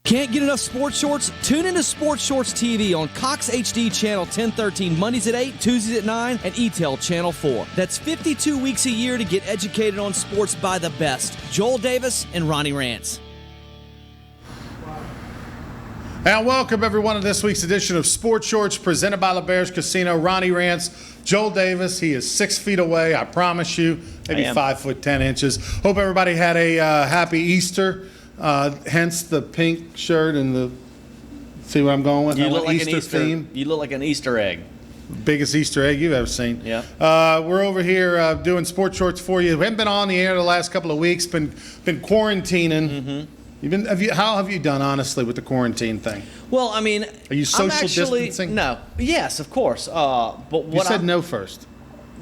Can't get enough sports shorts? Tune into Sports Shorts TV on Cox HD Channel 1013 Mondays at 8, Tuesdays at 9, and ETEL Channel 4. That's 52 weeks a year to get educated on sports by the best. Joel Davis and Ronnie Rance. And welcome everyone to this week's edition of Sports Shorts presented by LeBears Casino. Ronnie Rance, Joel Davis. He is 6 feet away, I promise you. Maybe 5'10". Hope everybody had a happy Easter. Hence the pink shirt and the, see what I'm going with? You look like Easter an Easter theme. You look like an Easter egg. Biggest Easter egg you've ever seen. Yeah. We're over here doing Sports Shorts for you. We haven't been on the air the last couple of weeks. Been quarantining. Mm-hmm. How have you done honestly with the quarantine thing? Well, I mean, are you social distancing? No. Yes, of course. But what you said no first.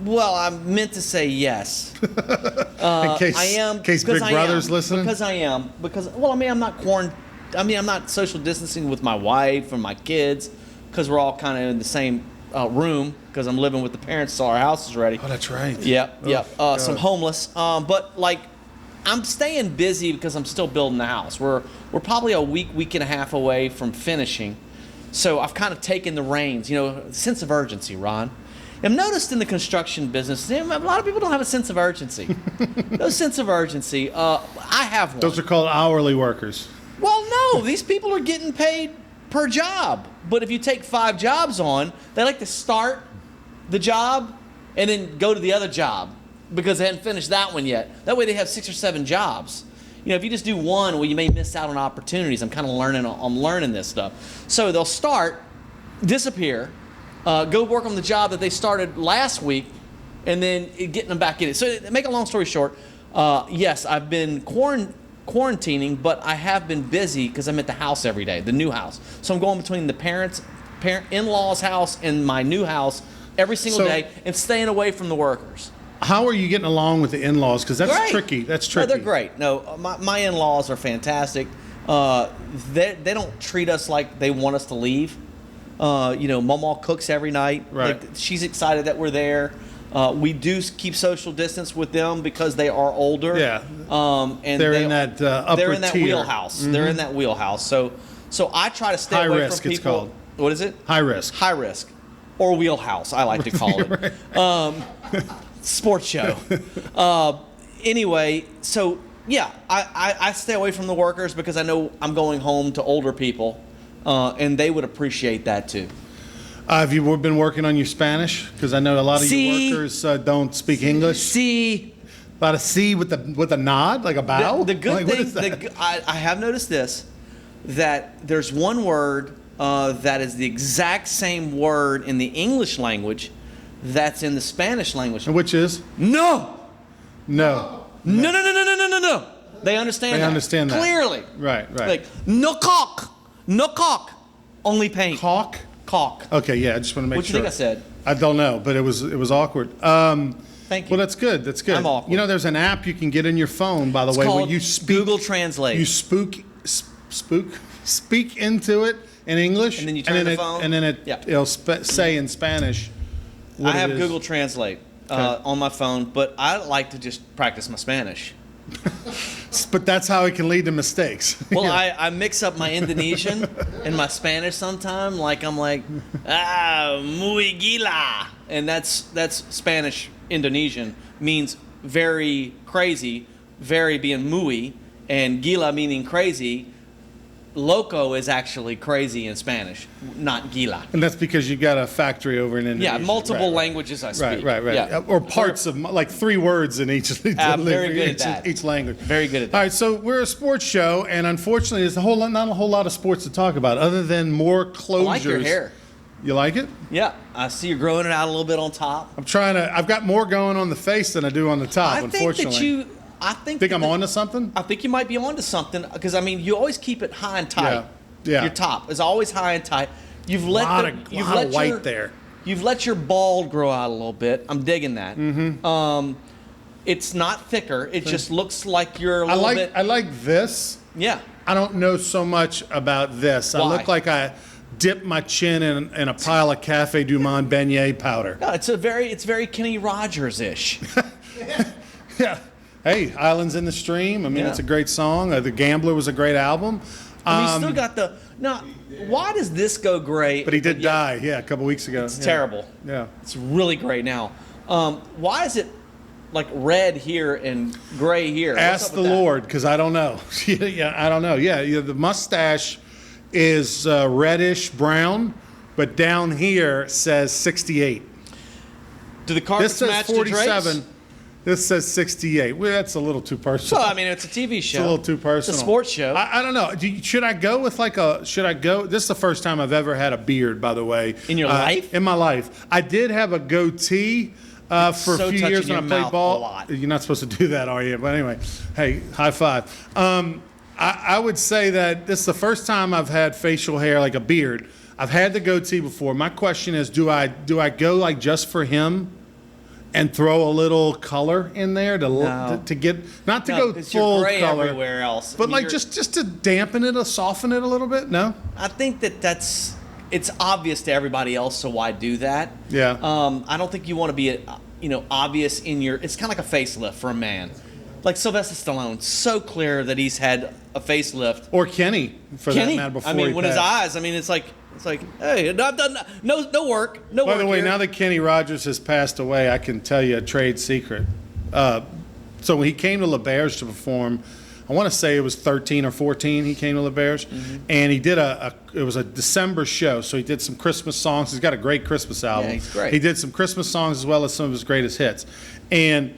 Well, I meant to say yes. In case Big Brother's listening? Because I am. Well, I mean, I'm not I'm not social distancing with my wife and my kids because we're all kind of in the same room because I'm living with the parents so our house is ready. Oh, that's right. Yeah. So I'm homeless. But, like, I'm staying busy because I'm still building the house. We're probably a week and a half away from finishing. So I've kind of taken the reins, sense of urgency, Ron. I've noticed in the construction business, a lot of people don't have a sense of urgency. No sense of urgency. I have one. Those are called hourly workers. Well, no. These people are getting paid per job. But if you take 5 jobs on, they like to start the job and then go to the other job because they hadn't finished that one yet. That way they have 6 or 7 jobs. If you just do one, well, you may miss out on opportunities. I'm kind of learning this stuff. So they'll start, disappear, go work on the job that they started last week, and then getting them back in it. So to make a long story short, yes, I've been quarantining, but I have been busy because I'm at the house every day, the new house. So I'm going between the in-laws' house and my new house every single day and staying away from the workers. How are you getting along with the in-laws? Because that's tricky. That's tricky. No, they're great. No, my in-laws are fantastic. They don't treat us like they want us to leave. Mama cooks every night. Right. Like, she's excited that we're there. We do keep social distance with them because they are older. Yeah. And they're in that upper They're in that tier. wheelhouse. Mm-hmm. They're in that wheelhouse. So I try to stay high away risk, from people. it's called. What is it? High risk. High risk, or wheelhouse. I like to call it. Sports show. Anyway, so yeah, I stay away from the workers because I know I'm going home to older people. And they would appreciate that too. Have you been working on your Spanish? Because I know a lot of your workers don't speak English. See, about a C with a nod, like a bow. The good thing, I have noticed this, that there's one word that is the exact same word in the English language that's in the Spanish language. And which is? No. No. No. They understand that. They understand that. Clearly. Right. Like, no cock. No cock. Only paint. Caulk? Caulk. Okay, yeah, I just want to make sure. What do you think I said? I don't know, but it was awkward. Thank you. Well, that's good. That's good. I'm awkward. There's an app you can get in your phone, by the way, where you speak. Google Translate. You speak into it in English. And then you turn the phone. And then it'll say in Spanish what I have it is. Google Translate on my phone, but I like to just practice my Spanish. But that's how it can lead to mistakes. Well, yeah. I mix up my Indonesian and my Spanish sometime. Like I'm like, muy gila. And that's Spanish Indonesian means very crazy, very being muy, and gila meaning crazy. Loco is actually crazy in Spanish, not gila. And that's because you got a factory over in Indonesia. Yeah, multiple languages I speak. Right. Yeah. Or parts of, like 3 words in each I'm very good at that. Each language. Very good at that. All right, so we're a sports show, and unfortunately, there's not a whole lot of sports to talk about, other than more closures. I like your hair. You like it? Yeah, I see you're growing it out a little bit on top. I've got more going on the face than I do on the top, unfortunately. I think I'm onto something? I think you might be onto something because, I mean, you always keep it high and tight. Yeah. Your top is always high and tight. You've let lot of white there. You've let your bald grow out a little bit. I'm digging that. Mm-hmm. It's not thicker. It just looks like you're a little bit. I like this. Yeah. I don't know so much about this. Why? I look like I dipped my chin in a pile of Cafe Du Monde beignet powder. No, it's very Kenny Rogers-ish. Yeah. Hey, Islands in the Stream. I mean, Yeah. it's a great song. The Gambler was a great album. And he still got the now. Why does this go great? But he did die, a couple weeks ago. It's terrible. Yeah. It's really great now. Why is it like red here and gray here? What's Ask up the with that? Lord, because I don't know. Yeah, I don't know. Yeah, the mustache is reddish brown, but down here says 68. Do the carpets This says match 47. the drapes? This says 68. Well, that's a little too personal. Well, I mean, it's a TV show. It's a little too personal. It's a sports show. I don't know. Should I go with should I go? This is the first time I've ever had a beard, by the way. In your life? In my life. I did have a goatee for a so few touching years your when I played mouth ball. a lot. You're not supposed to do that, are you? But anyway, hey, high five. I would say that this is the first time I've had facial hair, like a beard. I've had the goatee before. My question is, do I go like just for him? And throw a little color in there to get not to No, go 'cause you're full gray color everywhere else. but I mean, like you're- just to dampen it or soften it a little bit. No, I think it's obvious to everybody else, so why do that? Yeah. I don't think you want to be, obvious in your. It's kind of like a facelift for a man, like Sylvester Stallone. So clear that he's had a facelift. or Kenny for Kenny, that matter. Before I mean, he when his passed. eyes. I mean, it's like, hey, I've done no work, no By work. the way, here. now that Kenny Rogers has passed away, I can tell you a trade secret. So when he came to LeBears to perform, I want to say it was 13 or 14. He came to LeBears, Mm-hmm. and he did it was a December show, so he did some Christmas songs. He's got a great Christmas album. he's great. He did some Christmas songs as well as some of his greatest hits, and.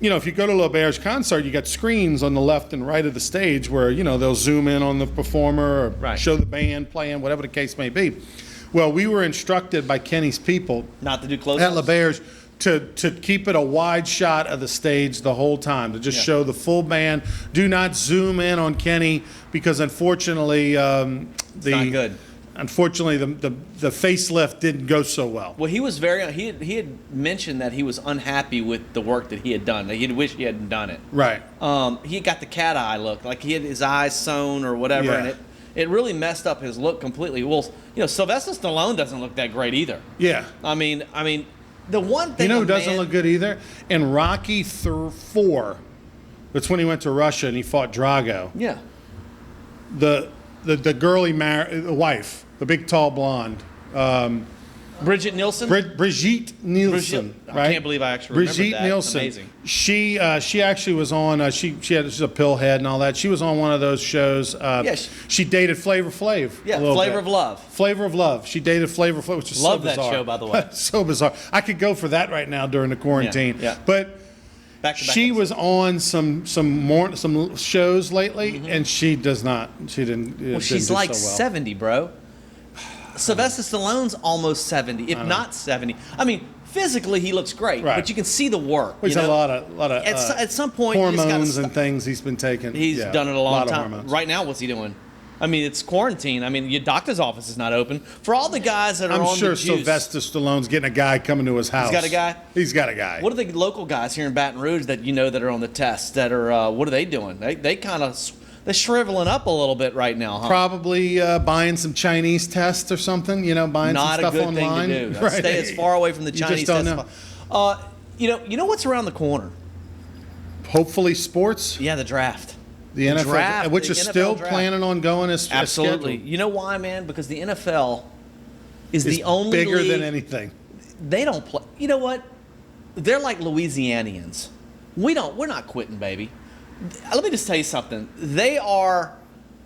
If you go to LeBears concert, you got screens on the left and right of the stage where, they'll zoom in on the performer or Right. show the band playing, whatever the case may be. Well, we were instructed by Kenny's people not to do close at LeBears to keep it a wide shot of the stage the whole time, to just Yeah. show the full band. Do not zoom in on Kenny because unfortunately, not good. Unfortunately, the facelift didn't go so well. Well, he was he had mentioned that he was unhappy with the work that he had done. He had wished he hadn't done it. Right. He got the cat eye look, like he had his eyes sewn or whatever, Yeah. and it really messed up his look completely. Well, Sylvester Stallone doesn't look that great either. Yeah. I mean, the one thing You know who doesn't look good either? In Rocky 4, that's when he went to Russia and he fought Drago. Yeah, The girl he married, the wife, the big tall blonde, Bridget Nielsen. Brigitte Nielsen, Brigitte- I right? can't believe I actually remembered Brigitte that. It's Nielsen. amazing. She actually was on. She's a pill head and all that. She was on one of those shows. Yes. She dated Flavor Flav. Yeah, a little Flavor bit. of Love. Flavor of Love. She dated Flavor Flav, which is Love so that bizarre. show, by the way. So bizarre. I could go for that right now during the quarantine. Yeah. But Back to back she episodes. was on some shows lately, and she does not. She didn't. Well, she's like 70, bro. Sylvester Stallone's almost 70, if not 70. I mean, physically he looks great, Right. but you can see the work. He's you had know? a lot of At some point, you just gotta hormones stop. and things he's been taking. He's Yeah, done it a long lot of time. hormones. Right now, what's he doing? I mean, it's quarantine. I mean, your doctor's office is not open. For all the guys that are I'm on sure the juice, Sylvester Stallone's getting a guy coming to his house. got a guy? He's got a guy. what are the local guys here in Baton Rouge that that are on the test that are? What are they doing? They kind of they're shriveling up a little bit right now, huh? Probably buying some Chinese tests or something. Buying Not some a stuff good online. thing to do. Right. Stay as far away from the You Chinese just don't test. know. You know what's around the corner? Hopefully, sports. Yeah, the draft. The NFL, draft, which the is NFL still draft. planning on going as Absolutely. scheduled. You know why, man? Because the NFL is It's the only bigger league than anything. they don't play. You know what? They're like Louisianians. We're not quitting, baby. Let me just tell you something. They are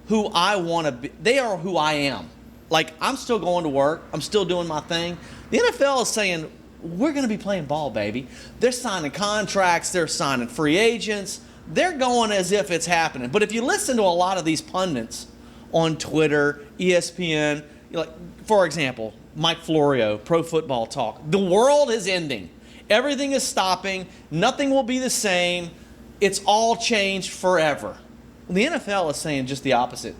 who I want to be. They are who I am. Like, I'm still going to work. I'm still doing my thing. The NFL is saying, we're going to be playing ball, baby. They're signing contracts. They're signing free agents. They're going as if it's happening. But if you listen to a lot of these pundits on Twitter, ESPN, like, for example, Mike Florio, Pro Football Talk, the world is ending. Everything is stopping. Nothing will be the same. It's all changed forever. The NFL is saying just the opposite.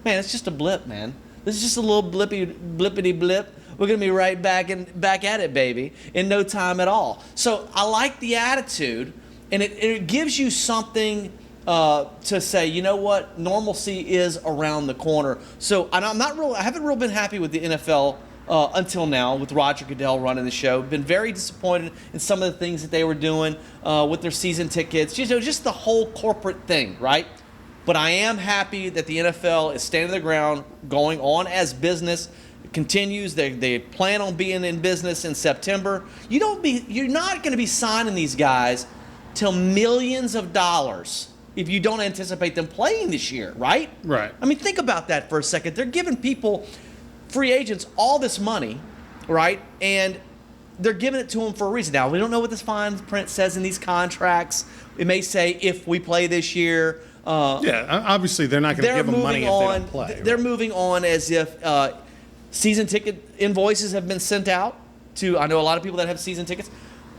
Man, it's just a blip, man. This is just a little blippity blip. We're gonna be right back at it, baby, in no time at all. So I like the attitude, and it gives you something to say. You know what? Normalcy is around the corner. So and I haven't really been happy with the NFL until now with Roger Goodell running the show. Been very disappointed in some of the things that they were doing with their season tickets. Just the whole corporate thing, right? But I am happy that the NFL is standing their ground, going on as business. It continues. They plan on being in business in September. You're not going to be signing these guys till millions of dollars if you don't anticipate them playing this year, right? Right. I mean, think about that for a second. They're giving people, free agents, all this money, right? And they're giving it to them for a reason. Now, we don't know what this fine print says in these contracts. It may say if we play this year. Obviously they're not going to give them money if they don't play. They're moving on as if season ticket invoices have been sent out to, I know a lot of people that have season tickets.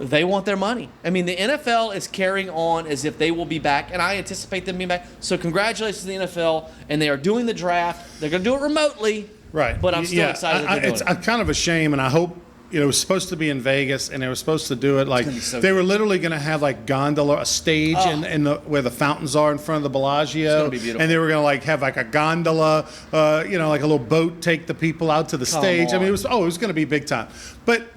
They want their money. I mean, the NFL is carrying on as if they will be back, and I anticipate them being back. So congratulations to the NFL, and they are doing the draft. They're going to do it remotely. Right. But I'm still excited that they're doing it's kind of a shame, and I hope, it was supposed to be in Vegas, and they were supposed to do it like they were literally going to have like gondola, a stage in the where the fountains are in front of the Bellagio, and they were going to like have like a gondola, like a little boat take the people out to the stage. I mean, it was going to be big time, but.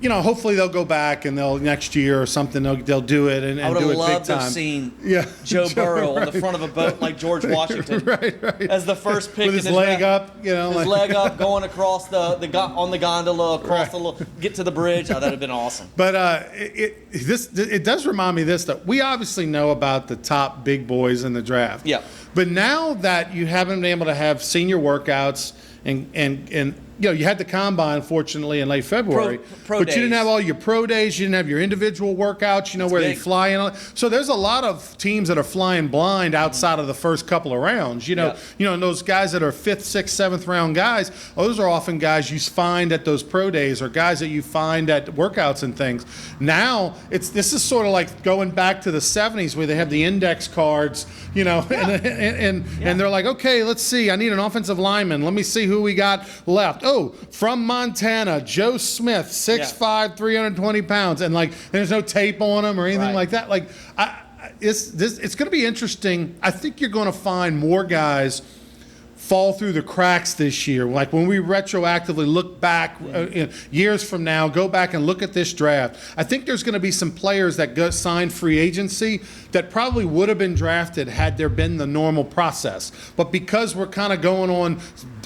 Hopefully they'll go back and they'll next year or something they'll do it and do it big time. I would have loved to have seen Joe Burrow on the front of a boat like George Washington, right, as the first pick with his leg up, his leg up, going across on the gondola across get to the bridge. That would have been awesome. But it does remind me of this, that we obviously know about the top big boys in the draft. Yeah. But now that you haven't been able to have senior workouts and you had the combine, fortunately, in late February, pro but days. you didn't have all your pro days. You didn't have your individual workouts, where big. they fly in. So there's a lot of teams that are flying blind outside of the first couple of rounds. And those guys that are 5th, 6th, 7th round guys, those are often guys you find at those pro days or guys that you find at workouts and things. Now, this is sort of like going back to the 70s where they have the index cards, and they're like, okay, let's see. I need an offensive lineman. Let me see who we got left. Oh, from Montana, Joe Smith, 6'5", 320 pounds, and there's no tape on him or anything like that. It's going to be interesting. I think you're going to find more guys fall through the cracks this year. Like when we retroactively look back years from now, go back and look at this draft, I think there's going to be some players that got signed free agency that probably would have been drafted had there been the normal process. But because we're kind of going on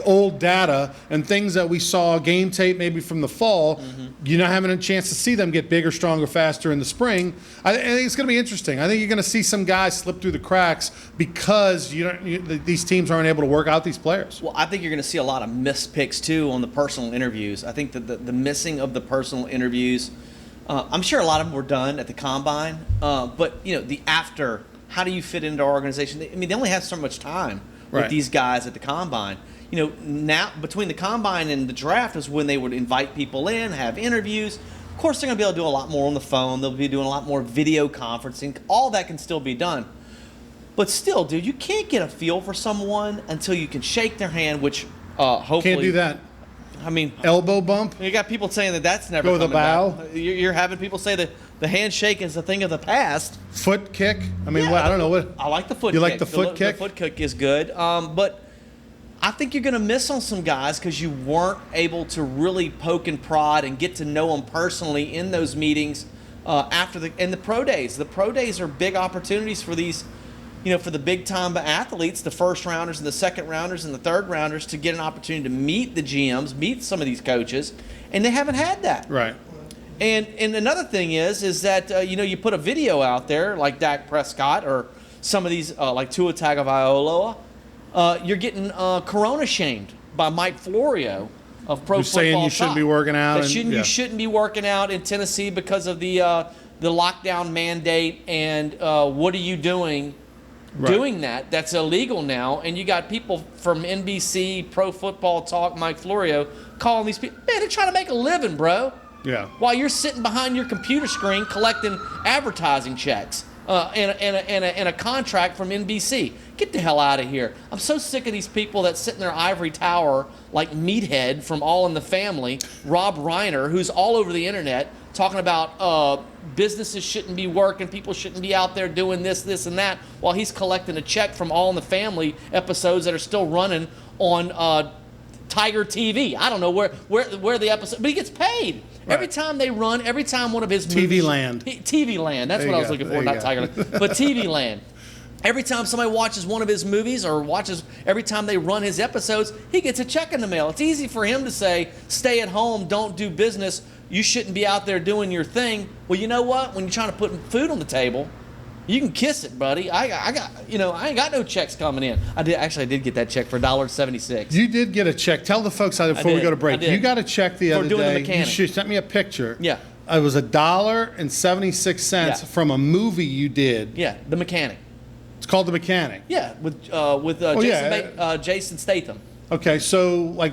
old data and things that we saw, game tape maybe from the fall, you're not having a chance to see them get bigger, stronger, faster in the spring. I think it's going to be interesting. I think you're going to see some guys slip through the cracks because these teams aren't able to work out these players. Well, I think you're going to see a lot of missed picks too on the personal interviews. I think that the missing of the personal interviews, I'm sure a lot of them were done at the combine, but the after, how do you fit into our organization? I mean, they only have so much time with these guys at the combine. Now between the combine and the draft is when they would invite people in, have interviews. Of course, they're going to be able to do a lot more on the phone. They'll be doing a lot more video conferencing. All that can still be done. But still, dude, you can't get a feel for someone until you can shake their hand, which hopefully... Can't do that. I mean... Elbow bump? You got people saying that's never coming back. Go the bow? You're having people say that the handshake is a thing of the past. Foot kick? I mean, I don't know what... I like the foot kick. You like the foot kick? The foot kick is good. But I think you're going to miss on some guys because you weren't able to really poke and prod and get to know them personally in those meetings after the pro days. The pro days are big opportunities for these... for the big-time athletes, the first rounders and the second rounders and the third rounders, to get an opportunity to meet the GMs, meet some of these coaches, and they haven't had that. Right. And another thing is that you put a video out there like Dak Prescott or some of these like Tua Tagovailoa, you're getting corona shamed by Mike Florio of Pro Football saying you shouldn't be working out. You shouldn't be working out in Tennessee because of the lockdown mandate. And what are you doing? Doing that's illegal now, and you got people from NBC, Pro Football Talk, Mike Florio, calling these people, man, they're trying to make a living, bro. Yeah. While you're sitting behind your computer screen collecting advertising checks and a contract from NBC. Get the hell out of here. I'm so sick of these people that sit in their ivory tower like Meathead from All in the Family, Rob Reiner, who's all over the internet, talking about businesses shouldn't be working, people shouldn't be out there doing this, and that, while he's collecting a check from All in the Family episodes that are still running on Tiger TV. I don't know where the episode, but he gets paid. Right. Every time they run, every time one of his TV movies. Land. TV Land. That's There what I you was go. looking There for, you not go. Tiger Land. But TV Land. Every time somebody watches one of his movies or every time they run his episodes, he gets a check in the mail. It's easy for him to say, stay at home, don't do business, you shouldn't be out there doing your thing. Well, you know what? When you're trying to put food on the table, you can kiss it, buddy. I ain't got no checks coming in. I did get that check for $1.76. You did get a check. Tell the folks before we go to break. I did. You got a check the other doing the day. mechanic. You sent me a picture. Yeah. It was $1.76 Yeah. from a movie you did. Yeah, The Mechanic. It's called The Mechanic. Yeah, with Jason Statham. Okay, so like,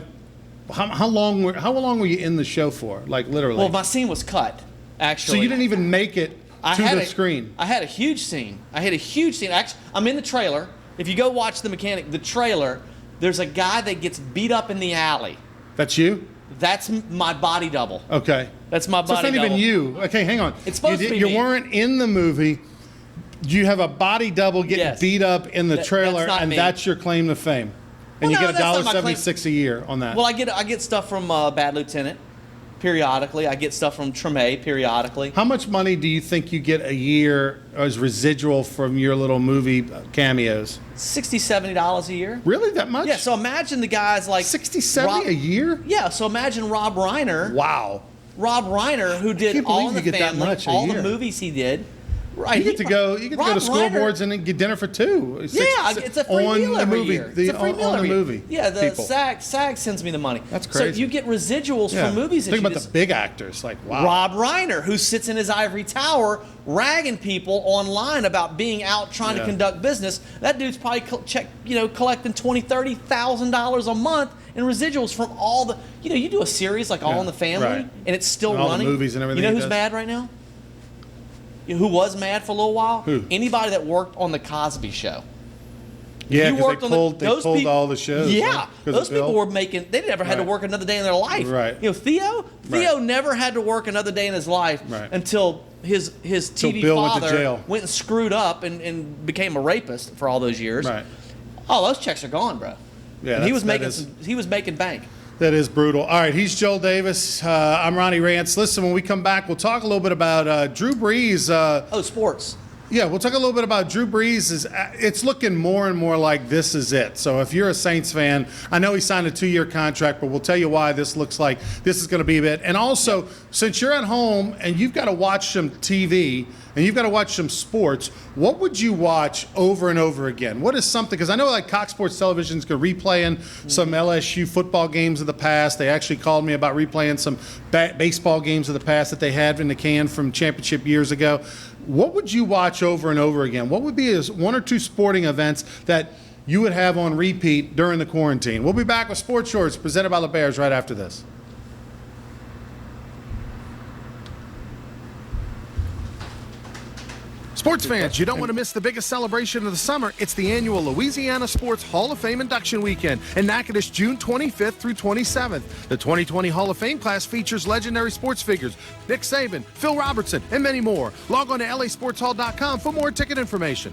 how long were you in the show for? Like literally. Well, my scene was cut, actually. So you didn't even make it to the screen. I had a huge scene. Actually, I'm in the trailer. If you go watch The Mechanic, the trailer, there's a guy that gets beat up in the alley. That's you? That's my body double. Okay. That's my So body it's not double. even you. Okay, hang on. It's supposed to be You me. weren't in the movie. You have a body double getting Yes. beat up in the trailer, that's not and me. that's your claim to fame. And Well, you no, get that's not my claim. $1.76 a year on that. Well, I get stuff from Bad Lieutenant periodically. I get stuff from Treme periodically. How much money do you think you get a year as residual from your little movie cameos? $60, $70 a year. Really, that much? Yeah, so imagine the guys like 60, 70 a year? Yeah, so imagine Rob Reiner. Wow. Rob Reiner, who did can't All believe in you the get that Family, much a all year. the movies he did. Right, You get to go to Rob scoreboards Reiner- and then get dinner for two. It's a free on meal the every movie, year. It's a free meal on every the year. movie. Yeah, the people. SAG sends me the money. That's So crazy. you get residuals Yeah. from movies that Think you about the big actors, like wow. Rob Reiner, who sits in his ivory tower ragging people online about being out trying to Yeah. conduct business. That dude's probably collecting $20,000, $30,000 a month in residuals from all the. You do a series like All Yeah, in the Family, right. and it's still And all the running. movies and everything You know he who's does. mad right now? Who was mad for a little while? Who? Anybody that worked on the Cosby Show. Yeah, You because worked they on the- pulled those people- all the shows. Yeah, right? 'Cause those of Bill. people were making. They never had to Right. work another day in their life. Right. Theo Right. never had to work another day in his life Right. until his TV Bill went to father jail. went and screwed up and became a rapist for all those years. Right. Oh, those checks are gone, bro. Yeah, And he was that making is- he was making bank. That is brutal. All right, he's Joel Davis. I'm Ronnie Rance. Listen, when we come back, we'll talk a little bit about Drew Brees. Oh, sports. Yeah, we'll talk a little bit about Drew Brees. It's looking more and more like this is it. So if you're a Saints fan, I know he signed a 2-year contract, but we'll tell you why this looks like this is going to be a bit. And also, since you're at home and you've got to watch some TV and you've got to watch some sports, what would you watch over and over again? What is something, because I know like Cox Sports Television's replaying some LSU football games of the past. They actually called me about replaying some baseball games of the past that they had in the can from championship years ago. What would you watch over and over again? What would be one or two sporting events that you would have on repeat during the quarantine? We'll be back with Sports Shorts presented by the Bears right after this. Sports fans, you don't want to miss the biggest celebration of the summer. It's the annual Louisiana Sports Hall of Fame Induction Weekend in Natchitoches, June 25th through 27th. The 2020 Hall of Fame class features legendary sports figures Nick Saban, Phil Robertson, and many more. Log on to lasportshall.com for more ticket information.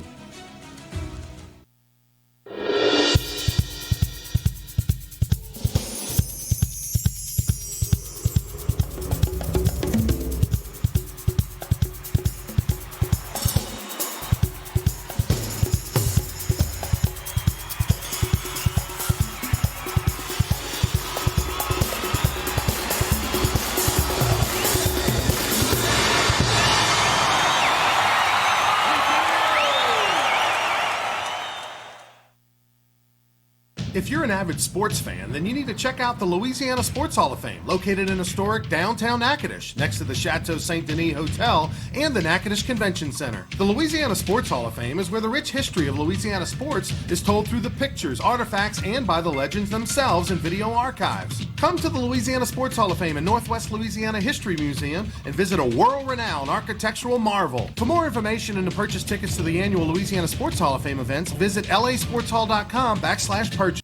If you're an avid sports fan, then you need to check out the Louisiana Sports Hall of Fame, located in historic downtown Natchitoches, next to the Chateau St. Denis Hotel and the Natchitoches Convention Center. The Louisiana Sports Hall of Fame is where the rich history of Louisiana sports is told through the pictures, artifacts, and by the legends themselves in video archives. Come to the Louisiana Sports Hall of Fame and Northwest Louisiana History Museum and visit a world-renowned architectural marvel. For more information and to purchase tickets to the annual Louisiana Sports Hall of Fame events, visit lasportshall.com/purchase.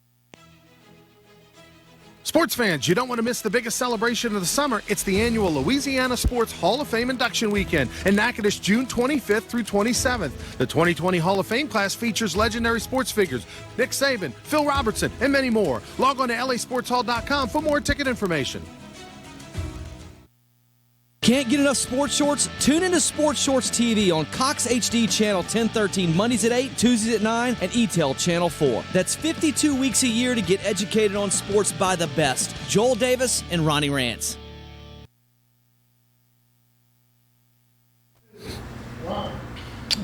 Sports fans, you don't want to miss the biggest celebration of the summer. It's the annual Louisiana Sports Hall of Fame Induction Weekend in Natchitoches, June 25th through 27th. The 2020 Hall of Fame class features legendary sports figures Nick Saban, Phil Robertson, and many more. Log on to lasportshall.com for more ticket information. Can't get enough Sports Shorts? Tune into Sports Shorts TV on Cox HD Channel 1013 Mondays at 8, Tuesdays at 9, and ETEL Channel 4. That's 52 weeks a year to get educated on sports by the best. Joel Davis and Ronnie Rance.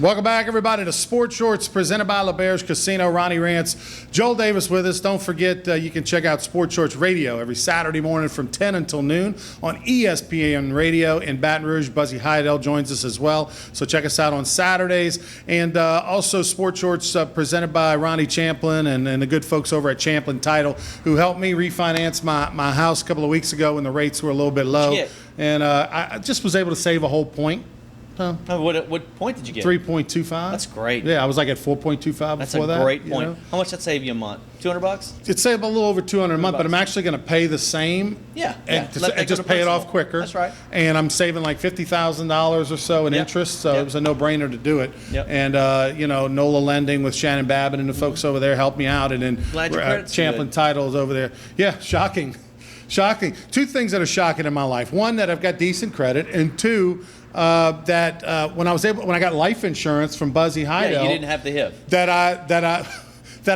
Welcome back, everybody, to Sports Shorts presented by LeBear's Casino. Ronnie Rance, Joel Davis with us. Don't forget, you can check out Sports Shorts Radio every Saturday morning from 10 until noon on ESPN Radio in Baton Rouge. Buzzy Heidel joins us as well, so check us out on Saturdays. And also Sports Shorts presented by Ronnie Champlin and the good folks over at Champlin Title, who helped me refinance my house a couple of weeks ago when the rates were a little bit low. And I just was able to save a whole point. What point did you get? 3.25. That's great. Yeah, I was like at 4.25 That's before that. a great point. You know? How much that save you a month? $200? It'd save a little over $200 a month, but I'm actually going to pay the same. And just pay it off quicker. That's right. And I'm saving like $50,000 or so in interest, so it was a no-brainer to do it. And NOLA Lending with Shannon Babbitt and the folks over there helped me out, and then Glad your credit's Champlin good. Titles over there. Yeah, shocking. Two things that are shocking in my life: one, that I've got decent credit, and two, that when I got life insurance from Buzzy Heidel, you didn't have the HIF. that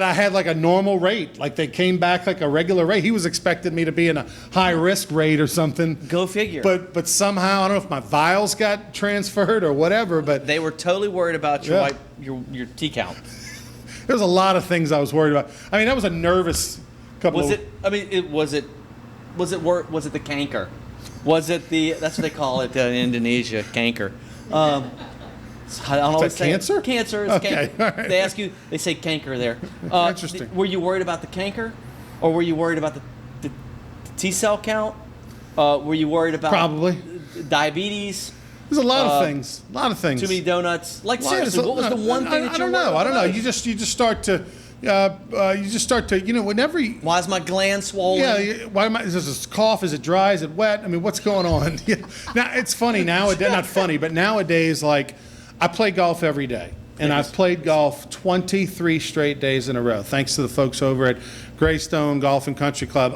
I had like a normal rate, like they came back like a regular rate. He was expecting me to be in a high risk rate or something. Go figure. But somehow I don't know if my vials got transferred or whatever. But They were totally worried about your T count. there's a lot of things I was worried about. I mean, that was a nervous couple. Was it the canker? Was it that's what they call it in Indonesia, canker. I don't know. Is that cancer? Cancer. It's Okay, canker. all right. They ask you. They say canker there. Interesting. Were you worried about the canker, or were you worried about the T cell count? Were you worried about Probably. diabetes? There's a lot of things. A lot of things. Too many donuts. Like Well, seriously, what was the one thing that I you don't were know. worried I don't know. about? You just start to. Whenever you. Why is my gland swollen? Yeah, why am I? Is this a cough? Is it dry? Is it wet? I mean, what's going on? Yeah. Now it's funny nowadays. Not funny, but nowadays, like I play golf every day, and I've played golf 23 straight days in a row. Thanks to the folks over at Greystone Golf and Country Club.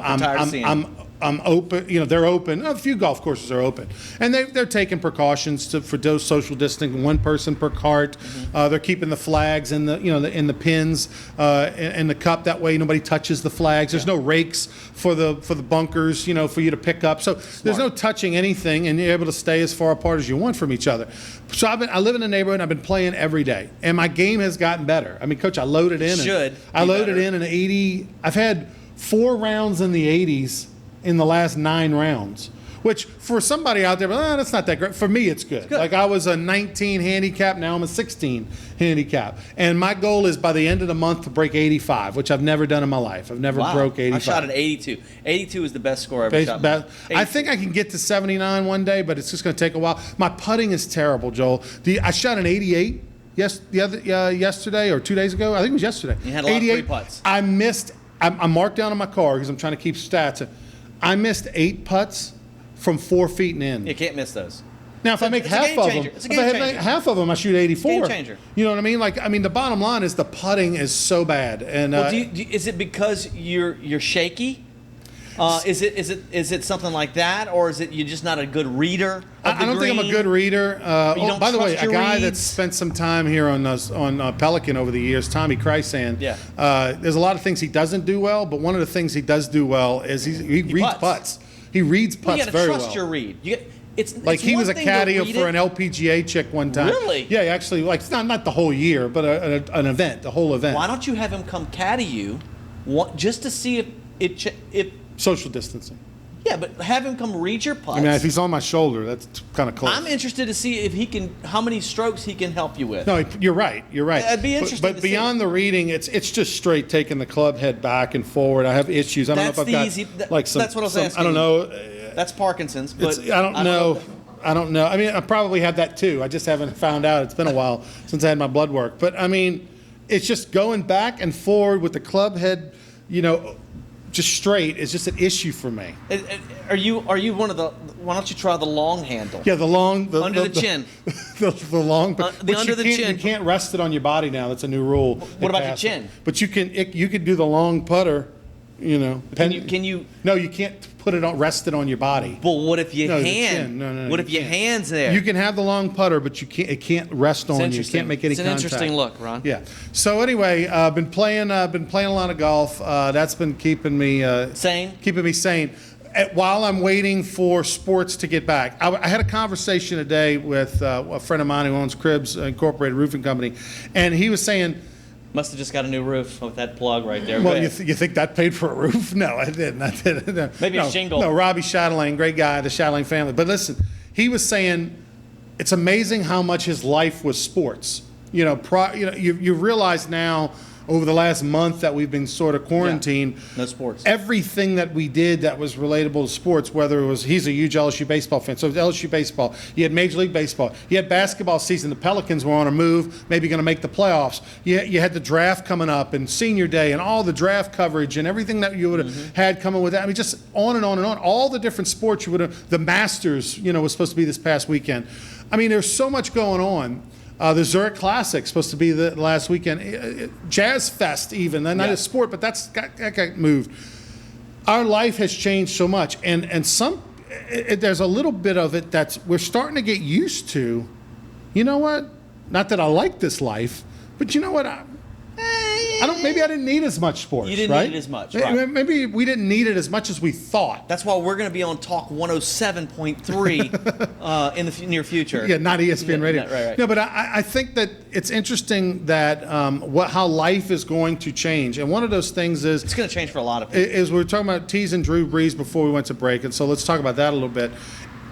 I'm open. They're open. A few golf courses are open, and they're taking precautions for those social distancing. One person per cart. They're keeping the flags in the pins in the cup. That way, nobody touches the flags. There's no rakes for the bunkers. For you to pick up. So there's no touching anything, and you're able to stay as far apart as you want from each other. So I live in a neighborhood. And I've been playing every day, and my game has gotten better. I mean, Coach, I loaded in. I loaded in an 80. I've had 4 rounds in the 80s. In the last 9 rounds, which for somebody out there, that's not that great. For me, it's good. Like I was a 19 handicap, now I'm a 16 handicap. And my goal is by the end of the month to break 85, which I've never done in my life. I've never broke 85. I shot an 82. 82 is the best score I ever shot. I think I can get to 79 one day, but it's just going to take a while. My putting is terrible, Joel. I shot an 88 yesterday or 2 days ago. I think it was yesterday. You had a lot of free putts. I missed. I marked down on my card because I'm trying to keep stats. I missed 8 putts from 4 feet and in. You can't miss those. Now, if I make half of them, half of them, I shoot 84. Game changer. You know what I mean? The bottom line is the putting is so bad. And is it because you're shaky? Is it something like that, or is it you're just not a good reader? I don't think I'm a good reader. By the way, a guy that's spent some time here on Pelican over the years, Tommy Krysan. Yeah. There's a lot of things he doesn't do well, but one of the things he does do well is he reads putts. He reads putts very well. You got to trust your read. Like he was a caddy for an LPGA chick one time. Really? Yeah, actually, like not the whole year, but an event, the whole event. Why don't you have him come caddy you, just to see if social distancing? Yeah, but have him come read your putts. I mean, if he's on my shoulder, that's kind of close. I'm interested to see if how many strokes he can help you with. No, you're right. It'd be interesting. But beyond the reading, it's just straight taking the club head back and forward. I have issues. I don't know if I've got some. That's what I was asking. I don't know. That's Parkinson's. But I don't know. I don't know. I mean, I probably have that too. I just haven't found out. It's been a while since I had my blood work. But I mean, it's just going back and forward with the club head, just straight is just an issue for me. Are you one of the? Why don't you try the long handle? Yeah, the long Under the chin. the long, which under you the can't, chin. You can't rest it on your body now. That's a new rule. What about your chin? But you can do the long putter. You know, Can you? No, you can't put it on. Rest it on your body. Well, what if your No, the hand? chin. No, what if your can't. hand's there? You can have the long putter, but you can't. It can't rest on you. You interesting. can't make any It's an contact. interesting look, Ron. Yeah. So anyway, been playing a lot of golf. That's been keeping me Sane? Keeping me sane. While I'm waiting for sports to get back, I had a conversation today with a friend of mine who owns Cribs Incorporated Roofing Company, and he was saying, Must have just got a new roof with that plug right there. well, Go you, ahead. you think that paid for a roof? No, I didn't. No. Maybe a No, shingle. No, Robbie Chatelain, great guy, the Chatelain family. But listen, he was saying it's amazing how much his life was sports. You realize now over the last month that we've been sort of quarantined. No sports. Everything that we did that was relatable to sports, whether it was, he's a huge LSU baseball fan, so it was LSU baseball. You had Major League Baseball. You had basketball season. The Pelicans were on a move, maybe going to make the playoffs. You had the draft coming up and senior day and all the draft coverage and everything that you would have had coming with that. I mean, just on and on and on. All the different sports you would have, the Masters, was supposed to be this past weekend. I mean, there's so much going on. The Zurich Classic supposed to be the last weekend. Jazz Fest even. Not a sport, but that got moved. Our life has changed so much, and there's a little bit of it we're starting to get used to. You know what? Not that I like this life, but you know what? Maybe I didn't need as much sports. You didn't right? need it as much, right. Maybe we didn't need it as much as we thought. That's why we're going to be on Talk 107.3 in the near future. Yeah, not ESPN Radio. Right. No, but I think that it's interesting that how life is going to change. And one of those things is... It's going to change for a lot of people. Is we were talking about teasing Drew Brees before we went to break, and so let's talk about that a little bit.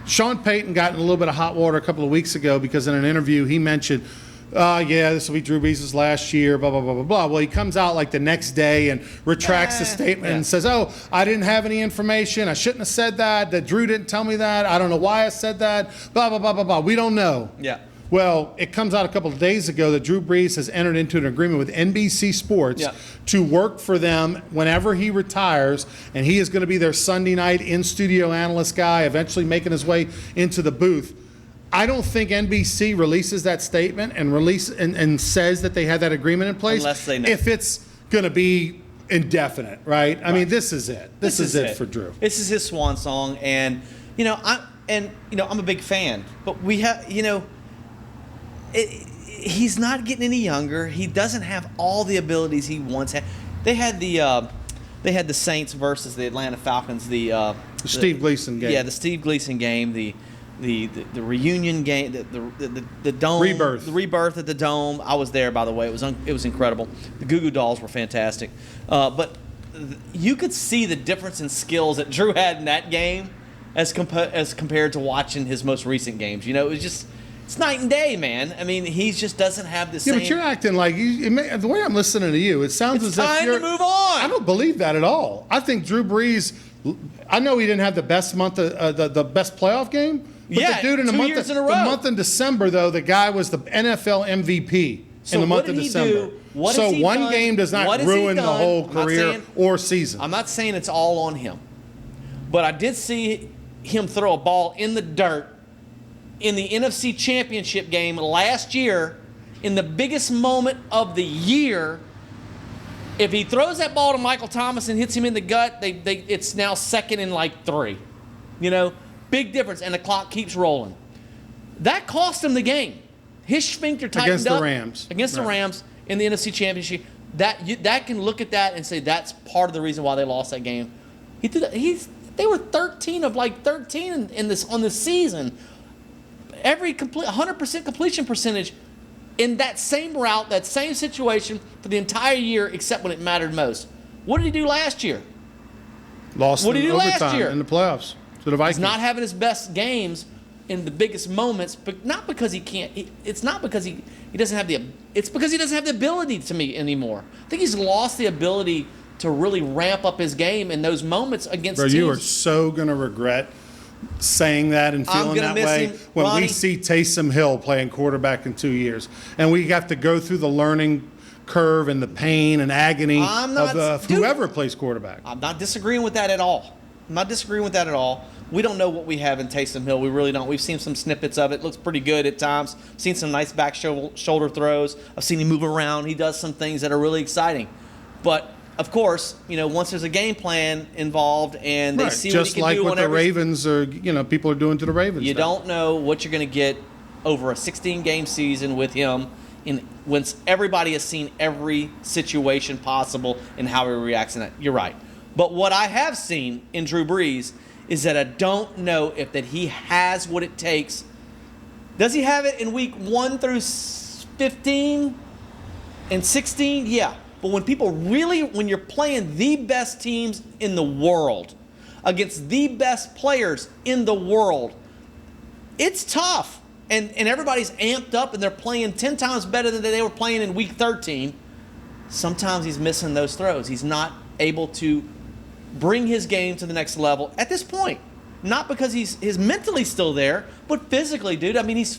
Sean Payton got in a little bit of hot water a couple of weeks ago because in an interview he mentioned, this will be Drew Brees' last year, blah, blah, blah, blah, blah. Well, he comes out like the next day and retracts the statement and says, I didn't have any information. I shouldn't have said that Drew didn't tell me that. I don't know why I said that, blah, blah, blah, blah, blah. We don't know. Yeah. Well, it comes out a couple of days ago that Drew Brees has entered into an agreement with NBC Sports to work for them whenever he retires, and he is going to be their Sunday night in-studio analyst guy, eventually making his way into the booth. I don't think NBC releases that statement and says that they had that agreement in place unless they know. if it's going to be indefinite, right? I mean, this is it. This is it for Drew. This is his swan song, and I'm a big fan, but we have he's not getting any younger. He doesn't have all the abilities he once had. They had the Saints versus the Atlanta Falcons. The Steve Gleason game. Yeah, the Steve Gleason game. The reunion game. The dome. Rebirth. The rebirth at the dome. I was there, by the way. It was incredible. The Goo Goo Dolls were fantastic. But you could see the difference in skills that Drew had in that game as compared to watching his most recent games. It was just. It's night and day, man. I mean, he just doesn't have the same... Yeah, but you're acting like... the way I'm listening to you, it sounds It's as if time you're... to move on. I don't believe that at all. I think Drew Brees... I know he didn't have the best month, the best playoff game, but Yeah, the dude in the 2 month, years in a the row. month in December, though, the guy was the NFL MVP So in the month what of did he December. do? What So has he one done? game does What not has he ruin the done? whole I'm not career saying- or season. I'm not saying it's all on him, but I did see him throw a ball in the dirt in the NFC Championship game last year in the biggest moment of the year. If he throws that ball to Michael Thomas and hits him in the gut, it's now second and like 3. Big difference, and the clock keeps rolling. That cost him the game. His sphincter tightened Against the up Rams. Against the Right. Rams in the NFC Championship. That can look at that and say that's part of the reason why they lost that game. They were 13 of like 13 in this on this season. 100% completion percentage in that same route, that same situation for the entire year, except when it mattered most. What did he do last year? Lost What did in he do last overtime year? in the playoffs to the Vikings. He's not having his best games in the biggest moments, but not because he can't. It's not because he doesn't have the. It's because he doesn't have the ability to me anymore. I think he's lost the ability to really ramp up his game in those moments against Bro, teams. you are so going to regret saying that and I'm feeling gonna that miss way him, when Ronnie. we see Taysom Hill playing quarterback in 2 years. And we have to go through the learning curve and the pain and agony I'm not- of dude, whoever plays quarterback. I'm not disagreeing with that at all. We don't know what we have in Taysom Hill. We really don't. We've seen some snippets of it. Looks pretty good at times. Seen some nice back shoulder throws. I've seen him move around. He does some things that are really exciting. But of course, once there's a game plan involved and they Right. see what he Just can like do what the whenever Ravens are, people are doing to the Ravens. you now. don't know what you're going to get over a 16-game season with him once everybody has seen every situation possible and how he reacts in it. You're right. But what I have seen in Drew Brees is that I don't know if that he has what it takes. Does he have it in week 1 through 15 and 16? Yeah. But when you're playing the best teams in the world against the best players in the world, it's tough. And everybody's amped up and they're playing 10 times better than they were playing in week 13. Sometimes he's missing those throws. He's not able to bring his game to the next level at this point. Not because he's mentally still there, but physically, dude. I mean, he's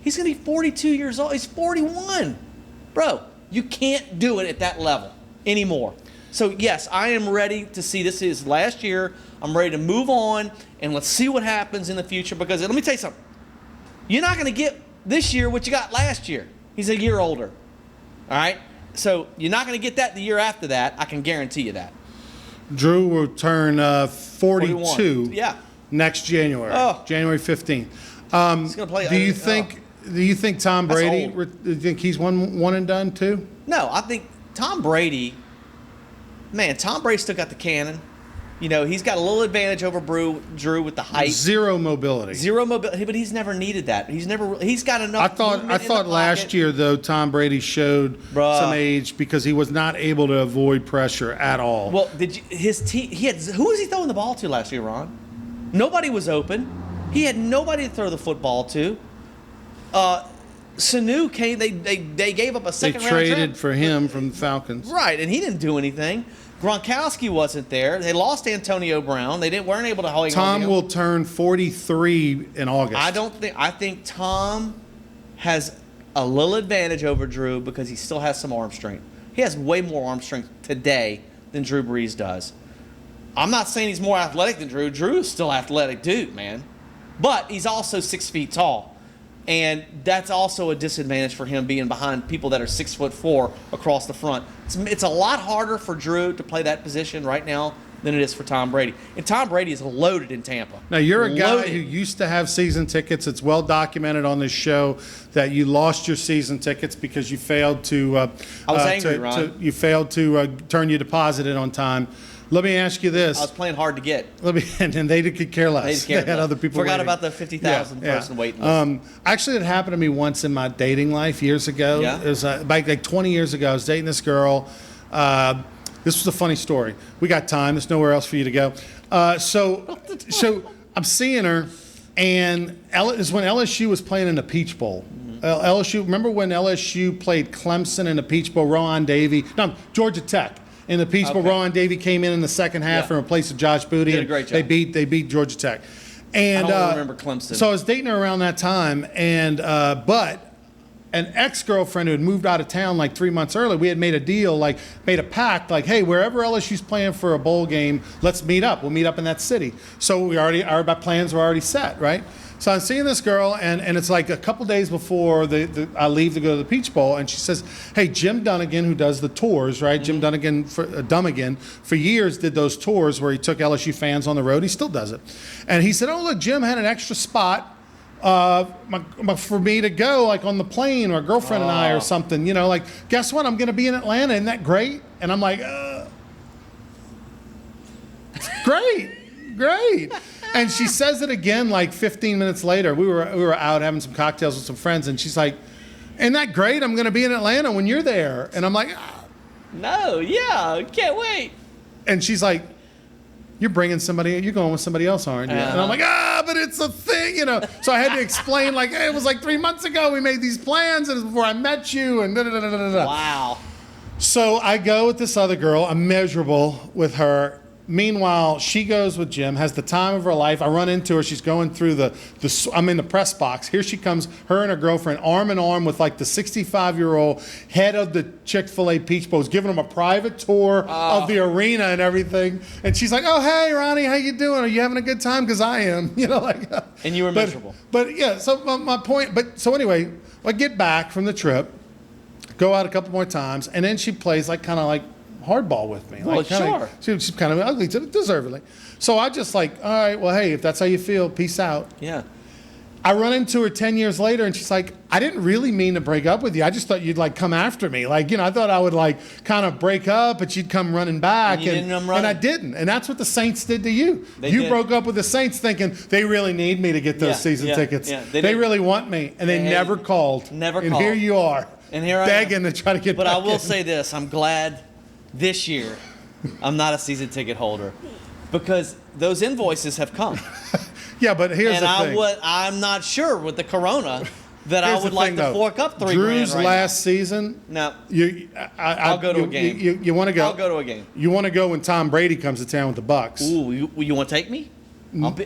going to be 42 years old. He's 41. Bro, you can't do it at that level anymore. So, yes, I am ready to see this is last year. I'm ready to move on, and let's see what happens in the future. Because let me tell you something. You're not going to get this year what you got last year. He's a year older. All right? So you're not going to get that the year after that. I can guarantee you that. Drew will turn 42 41. next January, Oh. January 15th. He's going to play. Do you think Tom That's Brady? old. Do you think he's one and done too? No, I think Tom Brady. Man, Tom Brady still got the cannon. He's got a little advantage over Drew with the height. Zero mobility. Zero mobility, but he's never needed that. He's got enough. I thought last year though Tom Brady showed some age because he was not able to avoid pressure at all. Well, his team? Who was he throwing the ball to last year, Ron? Nobody was open. He had nobody to throw the football to. Sanu came. They gave up a They second round traded draft. for him from the Falcons. Right, and he didn't do anything. Gronkowski wasn't there. They lost Antonio Brown. They weren't able to hold him. Tom will turn 43 in August. I think Tom has a little advantage over Drew because he still has some arm strength. He has way more arm strength today than Drew Brees does. I'm not saying he's more athletic than Drew. Drew is still an athletic dude, man. But he's also 6 feet tall. And that's also a disadvantage for him being behind people that are 6'4" across the front. It's a lot harder for Drew to play that position right now than it is for Tom Brady. And Tom Brady is loaded in Tampa. Now, you're a guy Loaded. who used to have season tickets. It's well documented on this show that you lost your season tickets because you failed to. I was angry, Ron. You failed to turn your deposit in on time. Let me ask you this. I was playing hard to get. And they could care less. They had other people. Forgot waiting. about the 50,000 person waiting list. Actually, it happened to me once in my dating life years ago. Yeah? It was like 20 years ago. I was dating this girl. This was a funny story. We got time. There's nowhere else for you to go. So I'm seeing her, and it was when LSU was playing in the Peach Bowl. LSU. Remember when LSU played Clemson in the Peach Bowl? Georgia Tech. In the Peach Bowl, Okay. Ron Davey came in the second half Yeah. in place of Josh Booty. Did a and great job. They beat Georgia Tech. And I don't remember Clemson. So I was dating her around that time, and but an ex-girlfriend who had moved out of town like 3 months earlier, we had made a deal, made a pact, hey, wherever LSU's playing for a bowl game, let's meet up. We'll meet up in that city. So our plans were already set, right? So I'm seeing this girl, and it's like a couple days before I leave to go to the Peach Bowl, and she says, hey, Jim Dunnigan, who does the tours, right? Jim Dunnigan, Dummigan, for years did those tours where he took LSU fans on the road. He still does it. And he said, oh, look, Jim had an extra spot for me to go, on the plane, or girlfriend and I or something, guess what? I'm going to be in Atlanta. Isn't that great? And I'm like, great. And she says it again 15 minutes later. We were out having some cocktails with some friends, and she's like, isn't that great? I'm going to be in Atlanta when you're there. And I'm like, No, yeah, can't wait. and she's like, you're going with somebody else, aren't you? And I'm like, but it's a thing, So I had to explain, hey, it was 3 months ago we made these plans, and it was before I met you, and da-da-da-da-da-da. Wow. So I go with this other girl. I'm measurable with her. meanwhile, she goes with Jim, has the time of her life. I run into her. She's going through I'm in the press box. Here she comes, her and her girlfriend, arm in arm with like the 65-year-old head of the Chick-fil-A Peach Bowls, giving them a private tour of the arena and everything. And she's like, "Oh, hey, Ronnie, how you doing? Are you having a good time? Because I am." And you were miserable. But yeah, so my point, so anyway, I get back from the trip, go out a couple more times, and then she plays kind of hardball with me. Well, sure. She's kind of ugly, deservedly. So I just all right, well, hey, if that's how you feel, peace out. Yeah. I run into her 10 years later, and she's like, "I didn't really mean to break up with you. I just thought you'd come after me. I thought I would kind of break up, but you'd come running back." And you didn't come running. And I didn't. And that's what the Saints did to you. They you did. broke up with the Saints thinking they really need me to get those season tickets. Yeah. They did. really want me, and they They never hated- called. never and called. here you are. And here I am. begging to try to get But back I will in. say this: I'm glad this year I'm not a season ticket holder because those invoices have come, Yeah, but here's and the thing. I'm not sure with the corona that Here's I would the like thing, to though. fork up $3,000 Drew's right last season. now. I'll go to a game. You want to go? I'll go to a game. You want to go when Tom Brady comes to town with the Bucks? Ooh, you want to take me?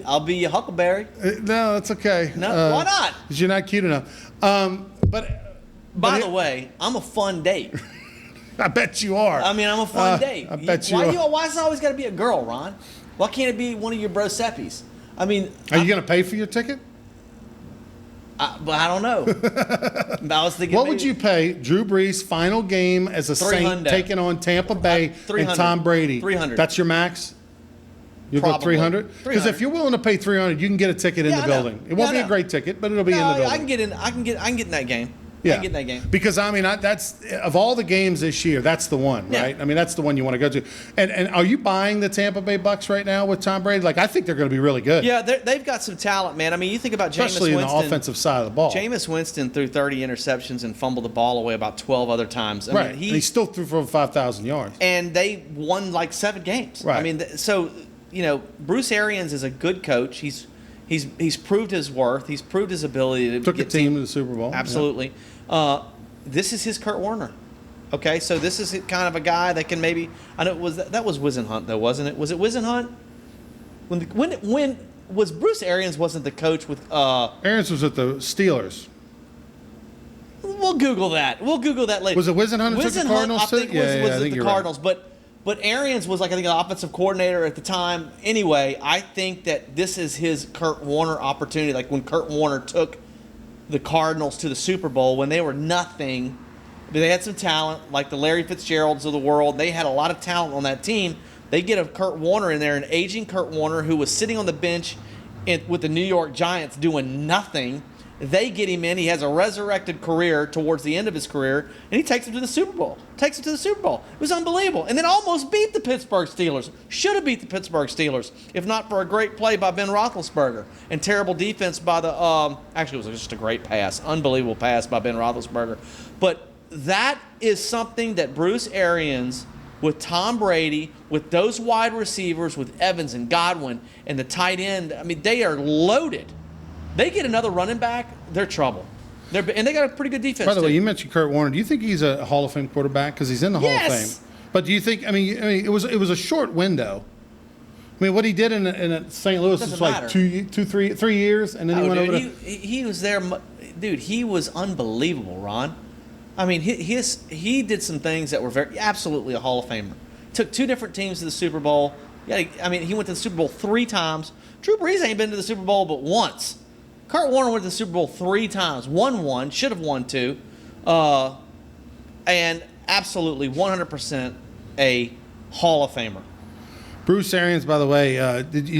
I'll be your Huckleberry. No, that's okay. No, why not? Because you're not cute enough. By the way, I'm a fun date. I bet you are. I mean, I'm a fun date. I bet you are. Why is it always got to be a girl, Ron? Why can't it be one of your broseppies? I mean, Are you going to pay for your ticket? but I don't know. I was thinking, What would maybe- you pay Drew Brees' final game as a Saint 300. taking on Tampa Bay and 300. Tom Brady? 300. That's your max? You'll go Probably. 300? Because 300. if you're willing to pay 300, you can get a ticket in Yeah, the I know. building. It Yeah, won't I be a know. great ticket, but it'll be in the No, building. I can get in. I can get in that game. I Yeah, can get in that game. because I mean, that's of all the games this year, that's the one, Yeah. right? I mean, that's the one you want to go to. And are you buying the Tampa Bay Bucks right now with Tom Brady? I think they're going to be really good. Yeah, they've got some talent, man. I mean, you think about Jameis especially in Winston. the offensive side of the ball. Jameis Winston threw 30 interceptions and fumbled the ball away about 12 other times. I right? mean, and he still threw for over 5,000 yards. and they won 7 games. Right. I mean, so Bruce Arians is a good coach. He's proved his worth. He's proved his ability to Took a get team to the Super Bowl. Absolutely. This is his Kurt Warner. Okay, so this is kind of a guy that can maybe. I know that was Wisenhunt though, wasn't it? Was it Wisenhunt? When was Bruce Arians wasn't the coach with? Arians was at the Steelers. We'll Google that. We'll Google that later. Was it Wisenhunt who took the Wisenhunt, Cardinals I to- think Yeah, was yeah, I at think the you're right. Cardinals, but Arians was I think the offensive coordinator at the time. Anyway, I think that this is his Kurt Warner opportunity. Like when Kurt Warner took the Cardinals to the Super Bowl when they were nothing. They had some talent, like the Larry Fitzgeralds of the world. They had a lot of talent on that team. They get a Kurt Warner in there, an aging Kurt Warner who was sitting on the bench with the New York Giants doing nothing. They get him in. He has a resurrected career towards the end of his career, and he takes him to the Super Bowl. Takes him to the Super Bowl. It was unbelievable. And then almost beat the Pittsburgh Steelers. Should have beat the Pittsburgh Steelers, if not for a great play by Ben Roethlisberger and terrible defense by the actually, it was just a great pass. Unbelievable pass by Ben Roethlisberger. But that is something that Bruce Arians, with Tom Brady, with those wide receivers, with Evans and Godwin, and the tight end, I mean, they are loaded. They get another running back, they're trouble. And they got a pretty good defense. By the way, too. you mentioned Kurt Warner. Do you think he's a Hall of Fame quarterback? Because he's in the Hall of Yes. Fame. But do you think? I mean, it was a short window. I mean, what he did in St. Louis was Doesn't like matter. 3 years, and then he Oh, went dude, over to. he was there, dude. He was unbelievable, Ron. I mean, he did some things that were absolutely a Hall of Famer. Took 2 different teams to the Super Bowl. Yeah, I mean, he went to the Super Bowl 3 times. Drew Brees ain't been to the Super Bowl but once. Kurt Warner went to the Super Bowl 3 times. Won 1, should have won 2, and absolutely 100% a Hall of Famer. Bruce Arians, by the way,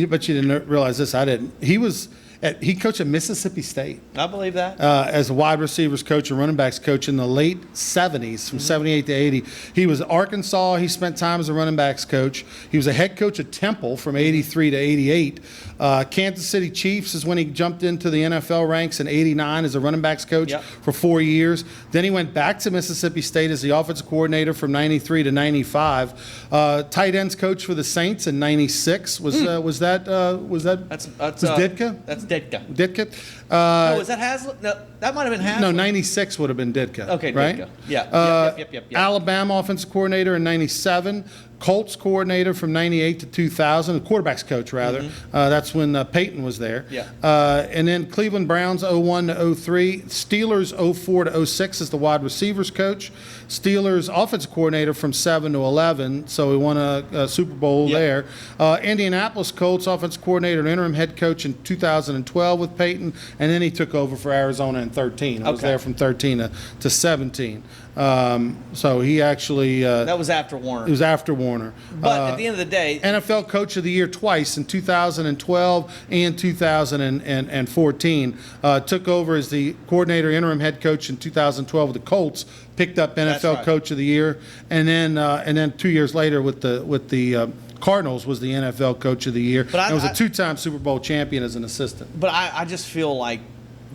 but you didn't realize this. I didn't. He coached at Mississippi State I believe that. as a wide receivers coach and running backs coach in the late 70s, from 78 to 80. He was at Arkansas. He spent time as a running backs coach. He was a head coach at Temple from 83 to 88. Kansas City Chiefs is when he jumped into the NFL ranks in 89 as a running backs coach Yep. for 4 years. Then he went back to Mississippi State as the offensive coordinator from 93 to 95. Tight ends coach for the Saints in 96. Was that That's Ditka? That's Ditka. Ditka? Oh, is that Haslett? No, that might have been Haslett. No, 96 would have been Ditka. Okay, right? Ditka. Yeah. Yep. Alabama offensive coordinator in 97. Colts coordinator from 98 to 2000, the quarterback's coach, rather. That's when Peyton was there. Yeah. And then Cleveland Browns 01 to 03. Steelers 04 to 06 as the wide receivers coach. Steelers offensive coordinator from 7 to 11, so he won a Super Bowl there. Indianapolis Colts offensive coordinator and interim head coach in 2012 with Peyton, and then he took over for Arizona in 13. I was there from 13 to 17. So he actually That was after Warner. it was after Warner. But at the end of the day, NFL Coach of the Year twice in 2012 and 2014. Took over as the coordinator, interim head coach in 2012 with the Colts. Picked up NFL right. Coach of the Year, and then 2 years later with the Cardinals was the NFL Coach of the Year. But and was a two-time Super Bowl champion as an assistant. But I just feel like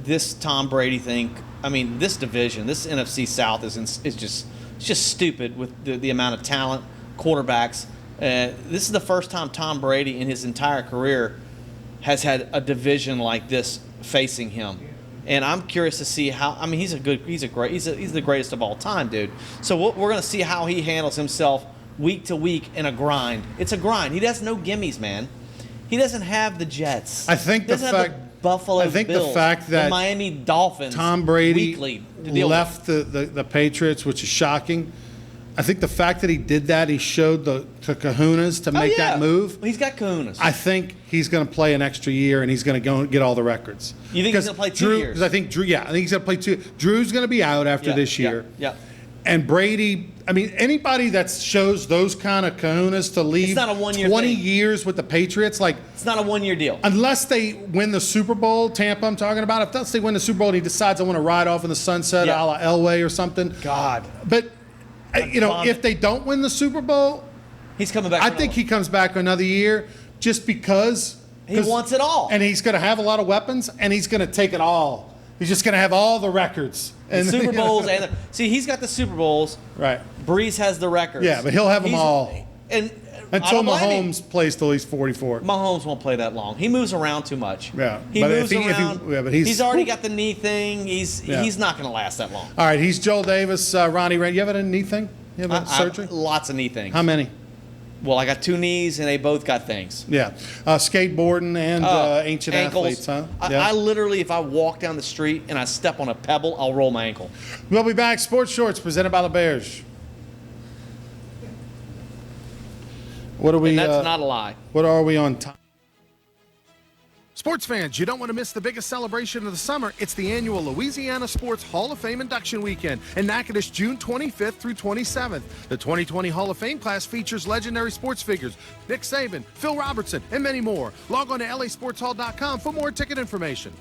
this Tom Brady thing. I mean, this division, this NFC South is just stupid with the amount of talent, quarterbacks. This is the first time Tom Brady in his entire career has had a division like this facing him. And I'm curious to see how. I mean, he's the greatest of all time, dude. So we're going to see how he handles himself week to week in a grind. It's a grind. He has no gimmies, man. He doesn't have the Jets. I think He the doesn't have fact. Buffalo I think Bills, the fact that the Miami Dolphins, Tom Brady weekly to deal left the Patriots, which is shocking. I think the fact that he did that, he showed the kahunas to make that move. He's got kahunas. I think he's going to play an extra year, and he's going to go and get all the records. You think he's going to play 2 years? Because I think Drew. Yeah, I think he's going to play 2. Drew's going to be out after this year. Yeah. And Brady, I mean, anybody that shows those kind of kahunas to leave It's not a one-year 20 thing. years with the Patriots, like, It's not a 1 year deal. unless they win the Super Bowl, Tampa I'm talking about, if unless they win the Super Bowl and he decides I want to ride off in the sunset Yeah. a la Elway or something. God, But, vomit. if they don't win the Super Bowl, he's coming back. I for think another he comes back another year just because. He wants it all. And he's going to have a lot of weapons, and he's going to take it all. He's just going to have all the records. The Super Bowls and see, he's got the Super Bowls. Right. Breeze has the records. Yeah, but he'll have them all. And Until I don't blame him. Mahomes plays till he's 44. Mahomes won't play that long. He moves around too much. Yeah, he but moves if he- around. yeah, but he's- already got the knee thing. He's Yeah. not going to last that long. All right, he's Joel Davis, Ronnie Rand. You have a knee thing? You have a surgery? Lots of knee things. How many? Well, I got 2 knees, and they both got things. Yeah. Skateboarding and ancient Ankles. athletes, huh? I literally, if I walk down the street and I step on a pebble, I'll roll my ankle. We'll be back. Sports Shorts presented by the Bears. What are we? And that's not a lie. What are we on time? Sports fans, you don't want to miss the biggest celebration of the summer. It's the annual Louisiana Sports Hall of Fame induction weekend in Natchitoches, June 25th through 27th. The 2020 Hall of Fame class features legendary sports figures Nick Saban, Phil Robertson, and many more. Log on to lasportshall.com for more ticket information.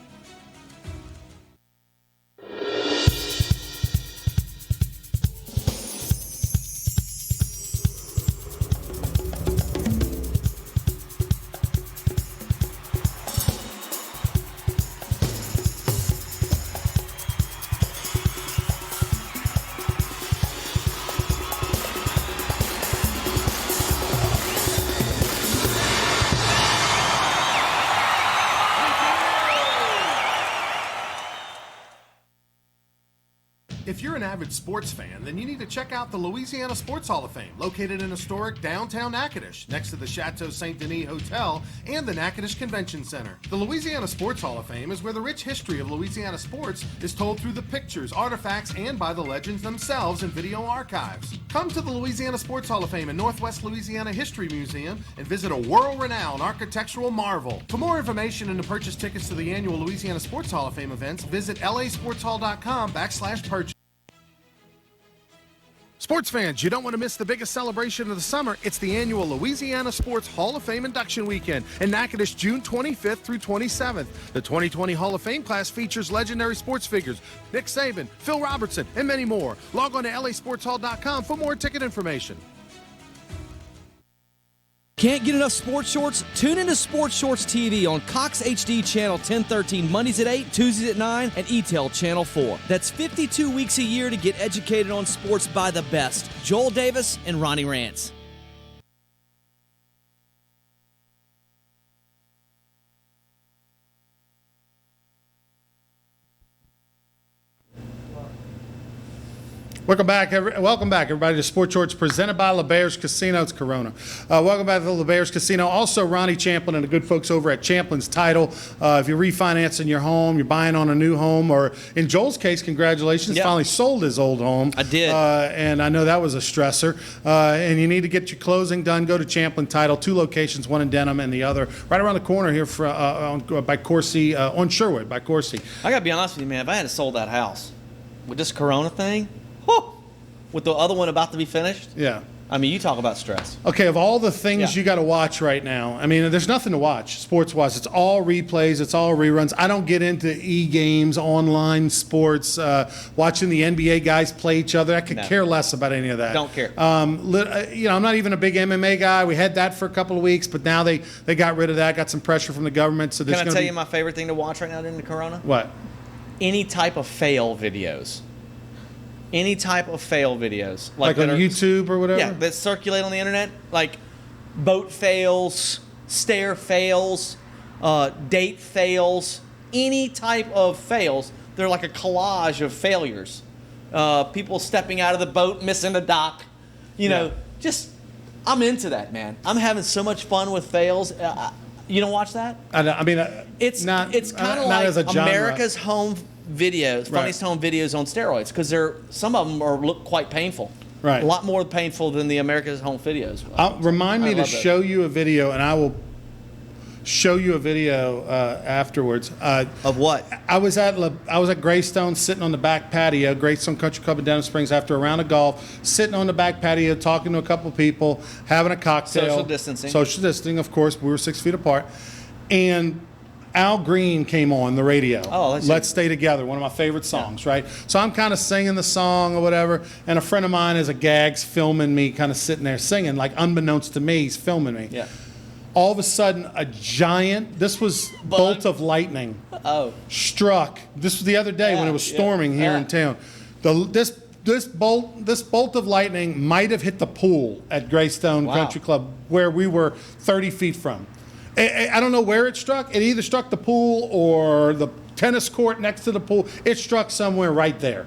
If you're an avid sports fan, then you need to check out the Louisiana Sports Hall of Fame, located in historic downtown Natchitoches, next to the Chateau Saint Denis Hotel and the Natchitoches Convention Center. The Louisiana Sports Hall of Fame is where the rich history of Louisiana sports is told through the pictures, artifacts, and by the legends themselves in video archives. Come to the Louisiana Sports Hall of Fame and Northwest Louisiana History Museum and visit a world-renowned architectural marvel. For more information and to purchase tickets to the annual Louisiana Sports Hall of Fame events, visit lasportshall.com/purchase. Sports fans, you don't want to miss the biggest celebration of the summer. It's the annual Louisiana Sports Hall of Fame induction weekend in Natchitoches, June 25th through 27th. The 2020 Hall of Fame class features legendary sports figures Nick Saban, Phil Robertson, and many more. Log on to lasportshall.com for more ticket information. Can't get enough sports shorts? Tune into Sports Shorts TV on Cox HD Channel 1013 Mondays at 8, Tuesdays at 9, and ETEL Channel 4. That's 52 weeks a year to get educated on sports by the best. Joel Davis and Ronnie Rance. Welcome back, everybody, to Sports Shorts presented by LeBears Casino. It's Corona. Welcome back to the LeBears Casino. Also, Ronnie Champlin and the good folks over at Champlin's Title. If you're refinancing your home, you're buying on a new home, or in Joel's case, congratulations, Yep. finally sold his old home. I did. And I know that was a stressor. And you need to get your closing done. Go to Champlin Title. 2 locations, one in Denham and the other right around the corner here by Corsi, on Sherwood, by Corsi. I gotta be honest with you, man. If I had to sold that house with this Corona thing, whew, with the other one about to be finished, Yeah. I mean, you talk about stress. Okay, of all the things Yeah. you got to watch right now, I mean, there's nothing to watch sports-wise. It's all replays. It's all reruns. I don't get into e-games, online sports, watching the NBA guys play each other. I could No. care less about any of that. Don't care. I'm not even a big MMA guy. We had that for a couple of weeks, but now they got rid of that. Got some pressure from the government. So there's Can I going tell to you be my favorite thing to watch right now during the Corona? what? Any type of fail videos. Any type of fail videos. Like that on are- YouTube or whatever? Yeah, that circulate on the internet. Like boat fails, stair fails, date fails, any type of fails. They're like a collage of failures. People stepping out of the boat, missing a dock. You know, just, I'm into that, man. I'm having so much fun with fails. You don't watch that? I mean, It's not, it's kind of not as a like genre. America's home videos, Right. funniest home videos on steroids, because some of them look quite painful. Right. A lot more painful than the America's home videos. Remind me I to love those. show you a video, and I will show you a video afterwards. Of what? I was at Greystone, sitting on the back patio, Greystone Country Club in Denham Springs, after a round of golf, sitting on the back patio, talking to a couple people, having a cocktail. Social distancing. Social distancing, of course. We were 6 feet apart, and Al Green came on the radio. Oh, Let's Stay Together, one of my favorite songs, right? So I'm kind of singing the song or whatever, and a friend of mine is a gags filming me, kind of sitting there singing, like unbeknownst to me, he's filming me. Yeah. All of a sudden, a giant, this was bolt of lightning, Oh. struck. This was the other day when it was storming here in town. This bolt of lightning might have hit the pool at Greystone Wow. Country Club, where we were 30 feet from. I don't know where it struck. It either struck the pool or the tennis court next to the pool. It struck somewhere right there.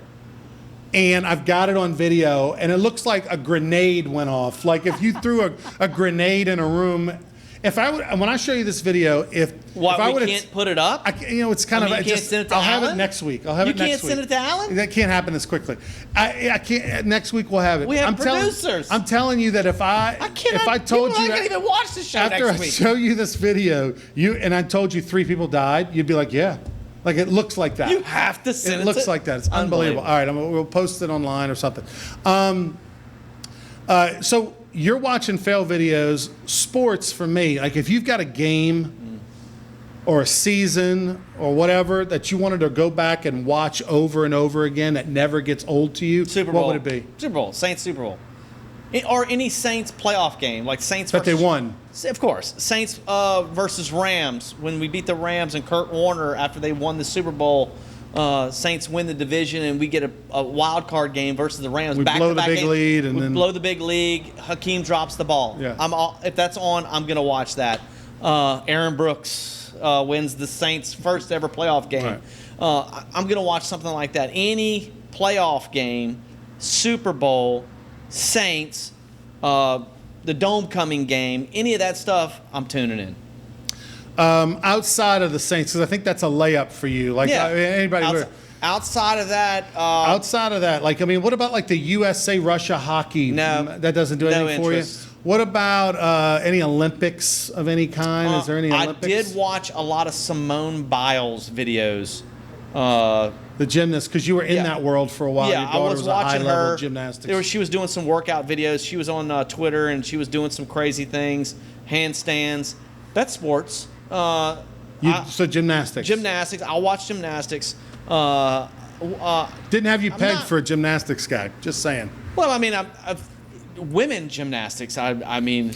And I've got it on video, and it looks like a grenade went off. Like if you threw a grenade in a room. When I show you this video, if I We would can't put it up? it's kind I mean, of you can't send it to I'll have it Alan? next week. I'll have You it next can't week. send it to Alan? That can't happen this quickly. I can't. Next week we'll have it. We have telling- producers. I'm telling you that if I told you I that can't even watch the show after next I week. show you this video, and I told you 3 people died, you'd be like, yeah, like it looks like that. You have to send it. It looks like that. It's unbelievable. All right, we'll post it online or something. So you're watching fail videos. Sports for me, like if you've got a game or a season or whatever that you wanted to go back and watch over and over again that never gets old to you, Super Bowl. what would it be? Super Bowl. Saints Super Bowl. Or any Saints playoff game, like Saints That they won. Of course. Saints versus Rams. When we beat the Rams and Kurt Warner after they won the Super Bowl, Saints win the division and we get a wild card game versus the Rams. We blow the big lead and we then blow the big lead. Hakeem drops the ball. Yeah. If that's on, I'm gonna watch that. Aaron Brooks wins the Saints' first ever playoff game. Right. I'm gonna watch something like that. Any playoff game, Super Bowl, Saints, the dome coming game, any of that stuff, I'm tuning in. Outside of the Saints, because I think that's a layup for you. Like anybody. Outside of that, Outside of that, like, I mean, what about like the USA-Russia hockey? No. That doesn't do No anything for you? interest. What about any Olympics of any kind? Is there any Olympics? I did watch a lot of Simone Biles videos. The gymnast, because you were in Yeah. that world for a while. Yeah, Your I daughter was a watching high-level her. gymnastics. She was doing some workout videos. She was on Twitter and she was doing some crazy things, handstands. That's sports. So gymnastics. Gymnastics. I watch gymnastics. Well, Didn't have you pegged not- for a gymnastics guy. Just saying. I mean, women gymnastics. I mean,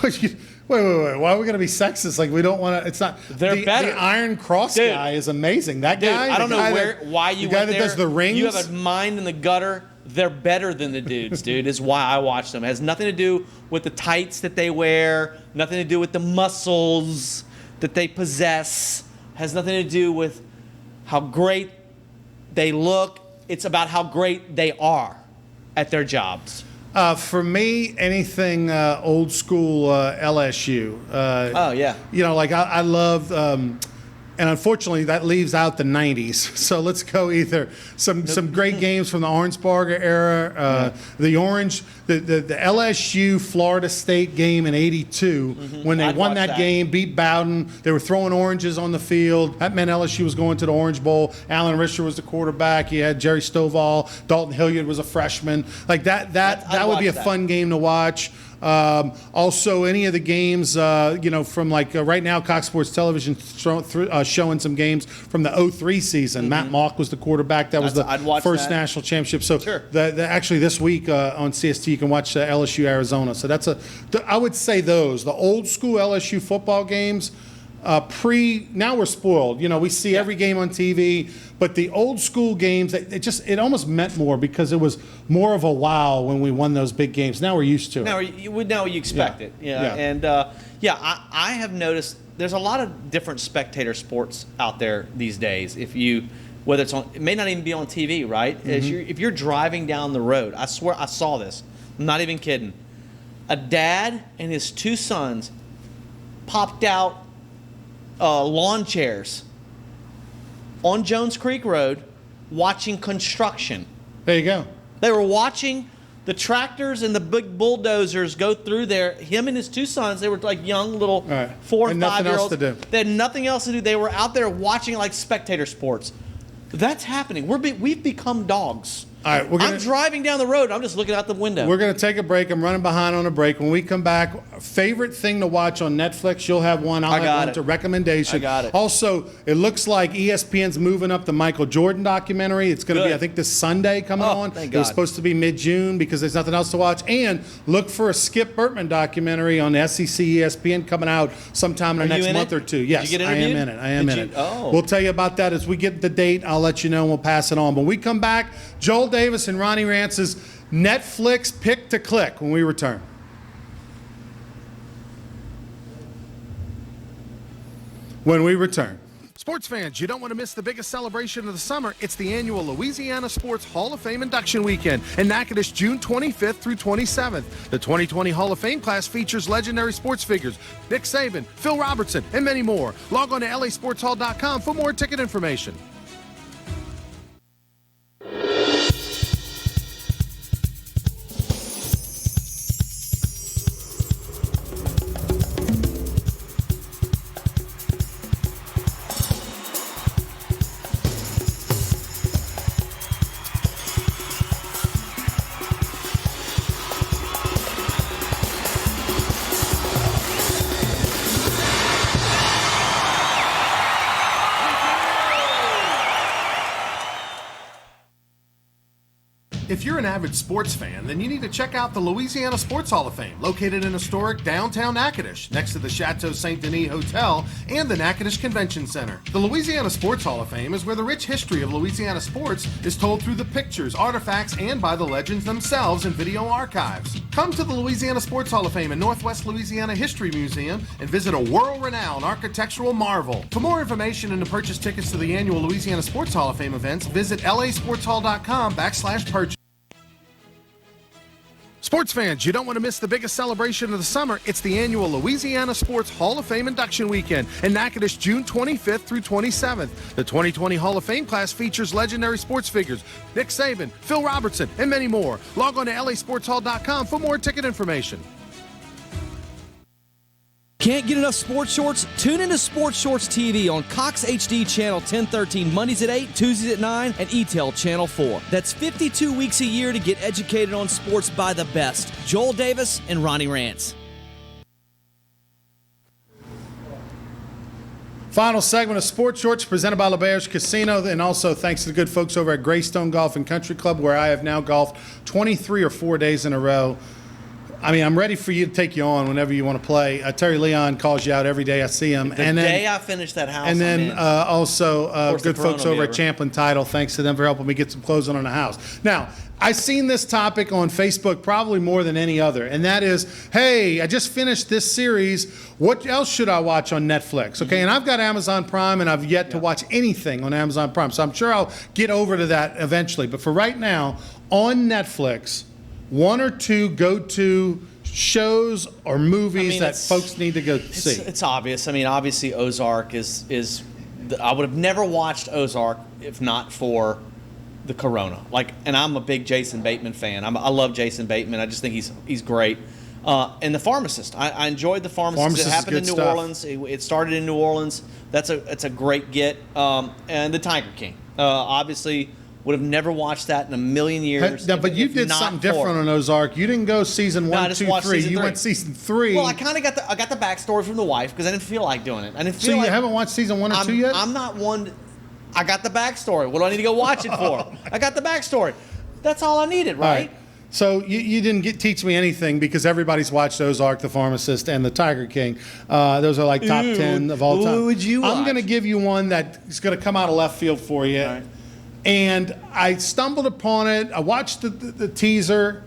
Wait. Why are we going to be sexist? Like, we don't want to. It's not. They're the, better. The Iron Cross Dude. guy is amazing. That dude, guy. I don't the know guy why you the guy went that there. does the rings. You have a mind in the gutter. They're better than the dudes, dude. Is why I watch them. It has nothing to do with the tights that they wear. Nothing to do with the muscles that they possess. Has nothing to do with how great they look. it's about how great they are at their jobs? For me, anything old school LSU. Oh, yeah. You know, like I love, and unfortunately that leaves out the 90s. So let's go either some great games from the Orangebarger era, the LSU Florida State game in '82 when they I'd won watch that that. game, beat Bowden. They were throwing oranges on the field. That meant LSU was going to the Orange Bowl. Alan Risher was the quarterback. You had Jerry Stovall. Dalton Hilliard was a freshman. Like that I'd would be a watch that. fun game to watch. Also, any of the games, from right now, Cox Sports Television showing some games from the 03 season. Matt Mock was the quarterback. That was I'd the watch first that. national championship. So Sure. actually this week on CST, you can watch LSU Arizona. So I would say the old school LSU football games. Now we're spoiled. You know, we see every game on TV, but the old school games, it almost meant more because it was more of a wow when we won those big games. Now we're used to it. Now you expect it. Yeah. And I have noticed there's a lot of different spectator sports out there these days. Whether it's on, it may not even be on TV, right? If you're driving down the road, I swear I saw this. I'm not even kidding. A dad and his two sons popped out lawn chairs on Jones Creek Road watching construction. There you go. They were watching the tractors and the big bulldozers go through there. Him and his two sons, they were like young little Right. 4 And and nothing 5 year else olds. to do. They had nothing else to do. They were out there watching like spectator sports. That's happening. We've become dogs. All right, I'm driving down the road. I'm just looking out the window. We're going to take a break. I'm running behind on a break. When we come back, favorite thing to watch on Netflix, you'll have one. I'll have got one it. to recommendation. I got it. Also, it looks like ESPN's moving up the Michael Jordan documentary. It's going to be, Good. I think, this Sunday coming Oh, on. thank It was God. supposed to be mid-June because there's nothing else to watch. And look for a Skip Bertman documentary on the SEC ESPN coming out sometime in the Are you next in month it? or two. Did Yes, you get I am interviewed? in it. I am Did in you? it. Oh. We'll tell you about that as we get the date. I'll let you know and we'll pass it on. When we come back, Joel Davis and Ronnie Rance's Netflix Pick to Click when we return. When we return. Sports fans, you don't want to miss the biggest celebration of the summer. It's the annual Louisiana Sports Hall of Fame Induction Weekend in Natchitoches, June 25th through 27th. The 2020 Hall of Fame class features legendary sports figures Nick Saban, Phil Robertson, and many more. Log on to lasportshall.com for more ticket information. If you're an avid sports fan, then you need to check out the Louisiana Sports Hall of Fame, located in historic downtown Natchitoches, next to the Chateau Saint Denis Hotel and the Natchitoches Convention Center. The Louisiana Sports Hall of Fame is where the rich history of Louisiana sports is told through the pictures, artifacts, and by the legends themselves in video archives. Come to the Louisiana Sports Hall of Fame and Northwest Louisiana History Museum and visit a world-renowned architectural marvel. For more information and to purchase tickets to the annual Louisiana Sports Hall of Fame events, visit lasportshall.com/purchase. Sports fans, you don't want to miss the biggest celebration of the summer. It's the annual Louisiana Sports Hall of Fame Induction Weekend in Natchitoches, June 25th through 27th. The 2020 Hall of Fame class features legendary sports figures Nick Saban, Phil Robertson, and many more. Log on to lasportshall.com for more ticket information. Can't get enough sports shorts? Tune into Sports Shorts TV on Cox HD Channel 1013 Mondays at 8, Tuesdays at 9, and ETEL Channel 4. That's 52 weeks a year to get educated on sports by the best. Joel Davis and Ronnie Rance. Final segment of Sports Shorts presented by LeBear's Casino, and also thanks to the good folks over at Greystone Golf and Country Club, where I have now golfed 23 or 4 days in a row. I mean, I'm ready for you to take you on whenever you want to play. Terry Leon calls you out every day I see him. The day I finish that house, and then also course, good the Corona folks will be over at over. Champlin Title. Thanks to them for helping me get some closing on the house. Now, I seen this topic on Facebook probably more than any other, and that is, hey, I just finished this series. What else should I watch on Netflix? Okay, and I've got Amazon Prime, and I've yet to watch anything on Amazon Prime, so I'm sure I'll get over to that eventually. But for right now, on Netflix, one or two go-to shows or movies that folks need to go see. It's obvious. I mean, obviously Ozark is I would have never watched Ozark if not for the Corona. And I'm a big Jason Bateman fan. I love Jason Bateman. I just think he's great. And The Pharmacist. I enjoyed The Pharmacist. Pharmacist It is happened in good New stuff. Orleans. It started in New Orleans. It's a great get. And The Tiger King. Obviously, would have never watched that in a million years. But you if did not something for- different on Ozark. You didn't go season I 1, just 2, watched 3. season You 3. went season 3. Well, I kind of got the backstory from the wife because I didn't feel like doing it. I didn't So feel you like haven't watched season 1 or 2 yet? I'm not one. I got the backstory. What do I need to go watch it for? I got the backstory. That's all I needed, All right? So you didn't teach me anything because everybody's watched Ozark, The Pharmacist, and The Tiger King. Those are like top 10 of all time. What would you I'm watch? going to give you one that's going to come out of left field for you. All right. And I stumbled upon it. I watched the teaser.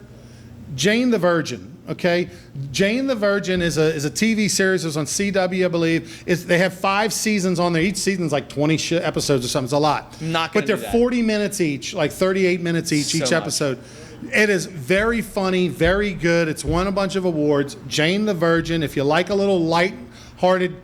Jane the Virgin. Okay, Jane the Virgin is a TV series. It was on CW, I believe. They have 5 seasons on there. Each season's like 20 episodes or something. It's a lot. Not gonna but they're do that. 40 minutes each, like 38 minutes each So much. episode. It is very funny, very good. It's won a bunch of awards. Jane the Virgin. If you like a little light-hearted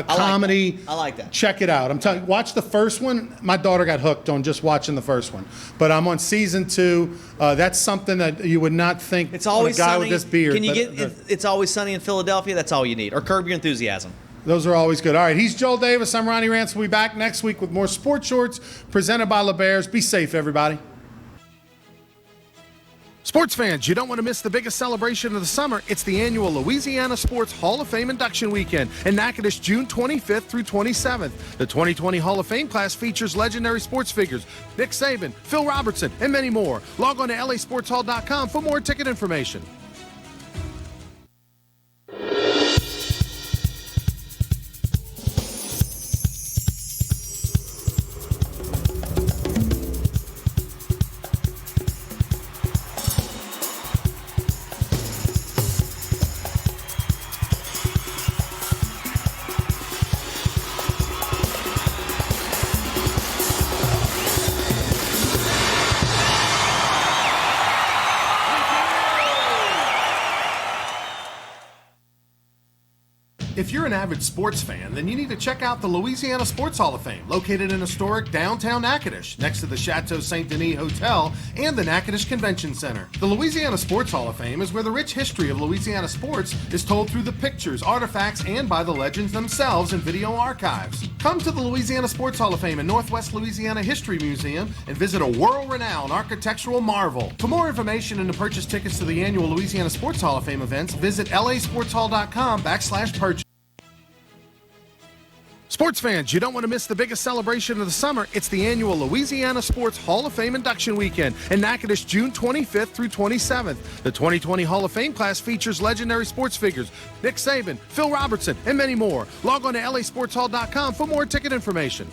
comedy, I like that. check it out. I'm telling you, watch the first one. My daughter got hooked on just watching the first one. But I'm on season 2. That's something that you would not think It's always on a guy sunny. with this beard. Can you but, get? It's Always Sunny in Philadelphia. That's all you need. Or Curb Your Enthusiasm. those are always good. All right, he's Joel Davis. I'm Ronnie Rance. We'll be back next week with more Sports Shorts presented by LeBears. Be safe, everybody. Sports fans, you don't want to miss the biggest celebration of the summer. It's the annual Louisiana Sports Hall of Fame induction weekend in Natchitoches, June 25th through 27th. The 2020 Hall of Fame class features legendary sports figures Nick Saban, Phil Robertson, and many more. Log on to lasportshall.com for more ticket information. If you're an avid sports fan, then you need to check out the Louisiana Sports Hall of Fame, located in historic downtown Natchitoches, next to the Chateau Saint Denis Hotel and the Natchitoches Convention Center. The Louisiana Sports Hall of Fame is where the rich history of Louisiana sports is told through the pictures, artifacts, and by the legends themselves in video archives. Come to the Louisiana Sports Hall of Fame and Northwest Louisiana History Museum and visit a world-renowned architectural marvel. For more information and to purchase tickets to the annual Louisiana Sports Hall of Fame events, visit lasportshall.com/purchase. Sports fans, you don't want to miss the biggest celebration of the summer. It's the annual Louisiana Sports Hall of Fame induction weekend in Natchitoches, June 25th through 27th. The 2020 Hall of Fame class features legendary sports figures Nick Saban, Phil Robertson, and many more. Log on to lasportshall.com for more ticket information.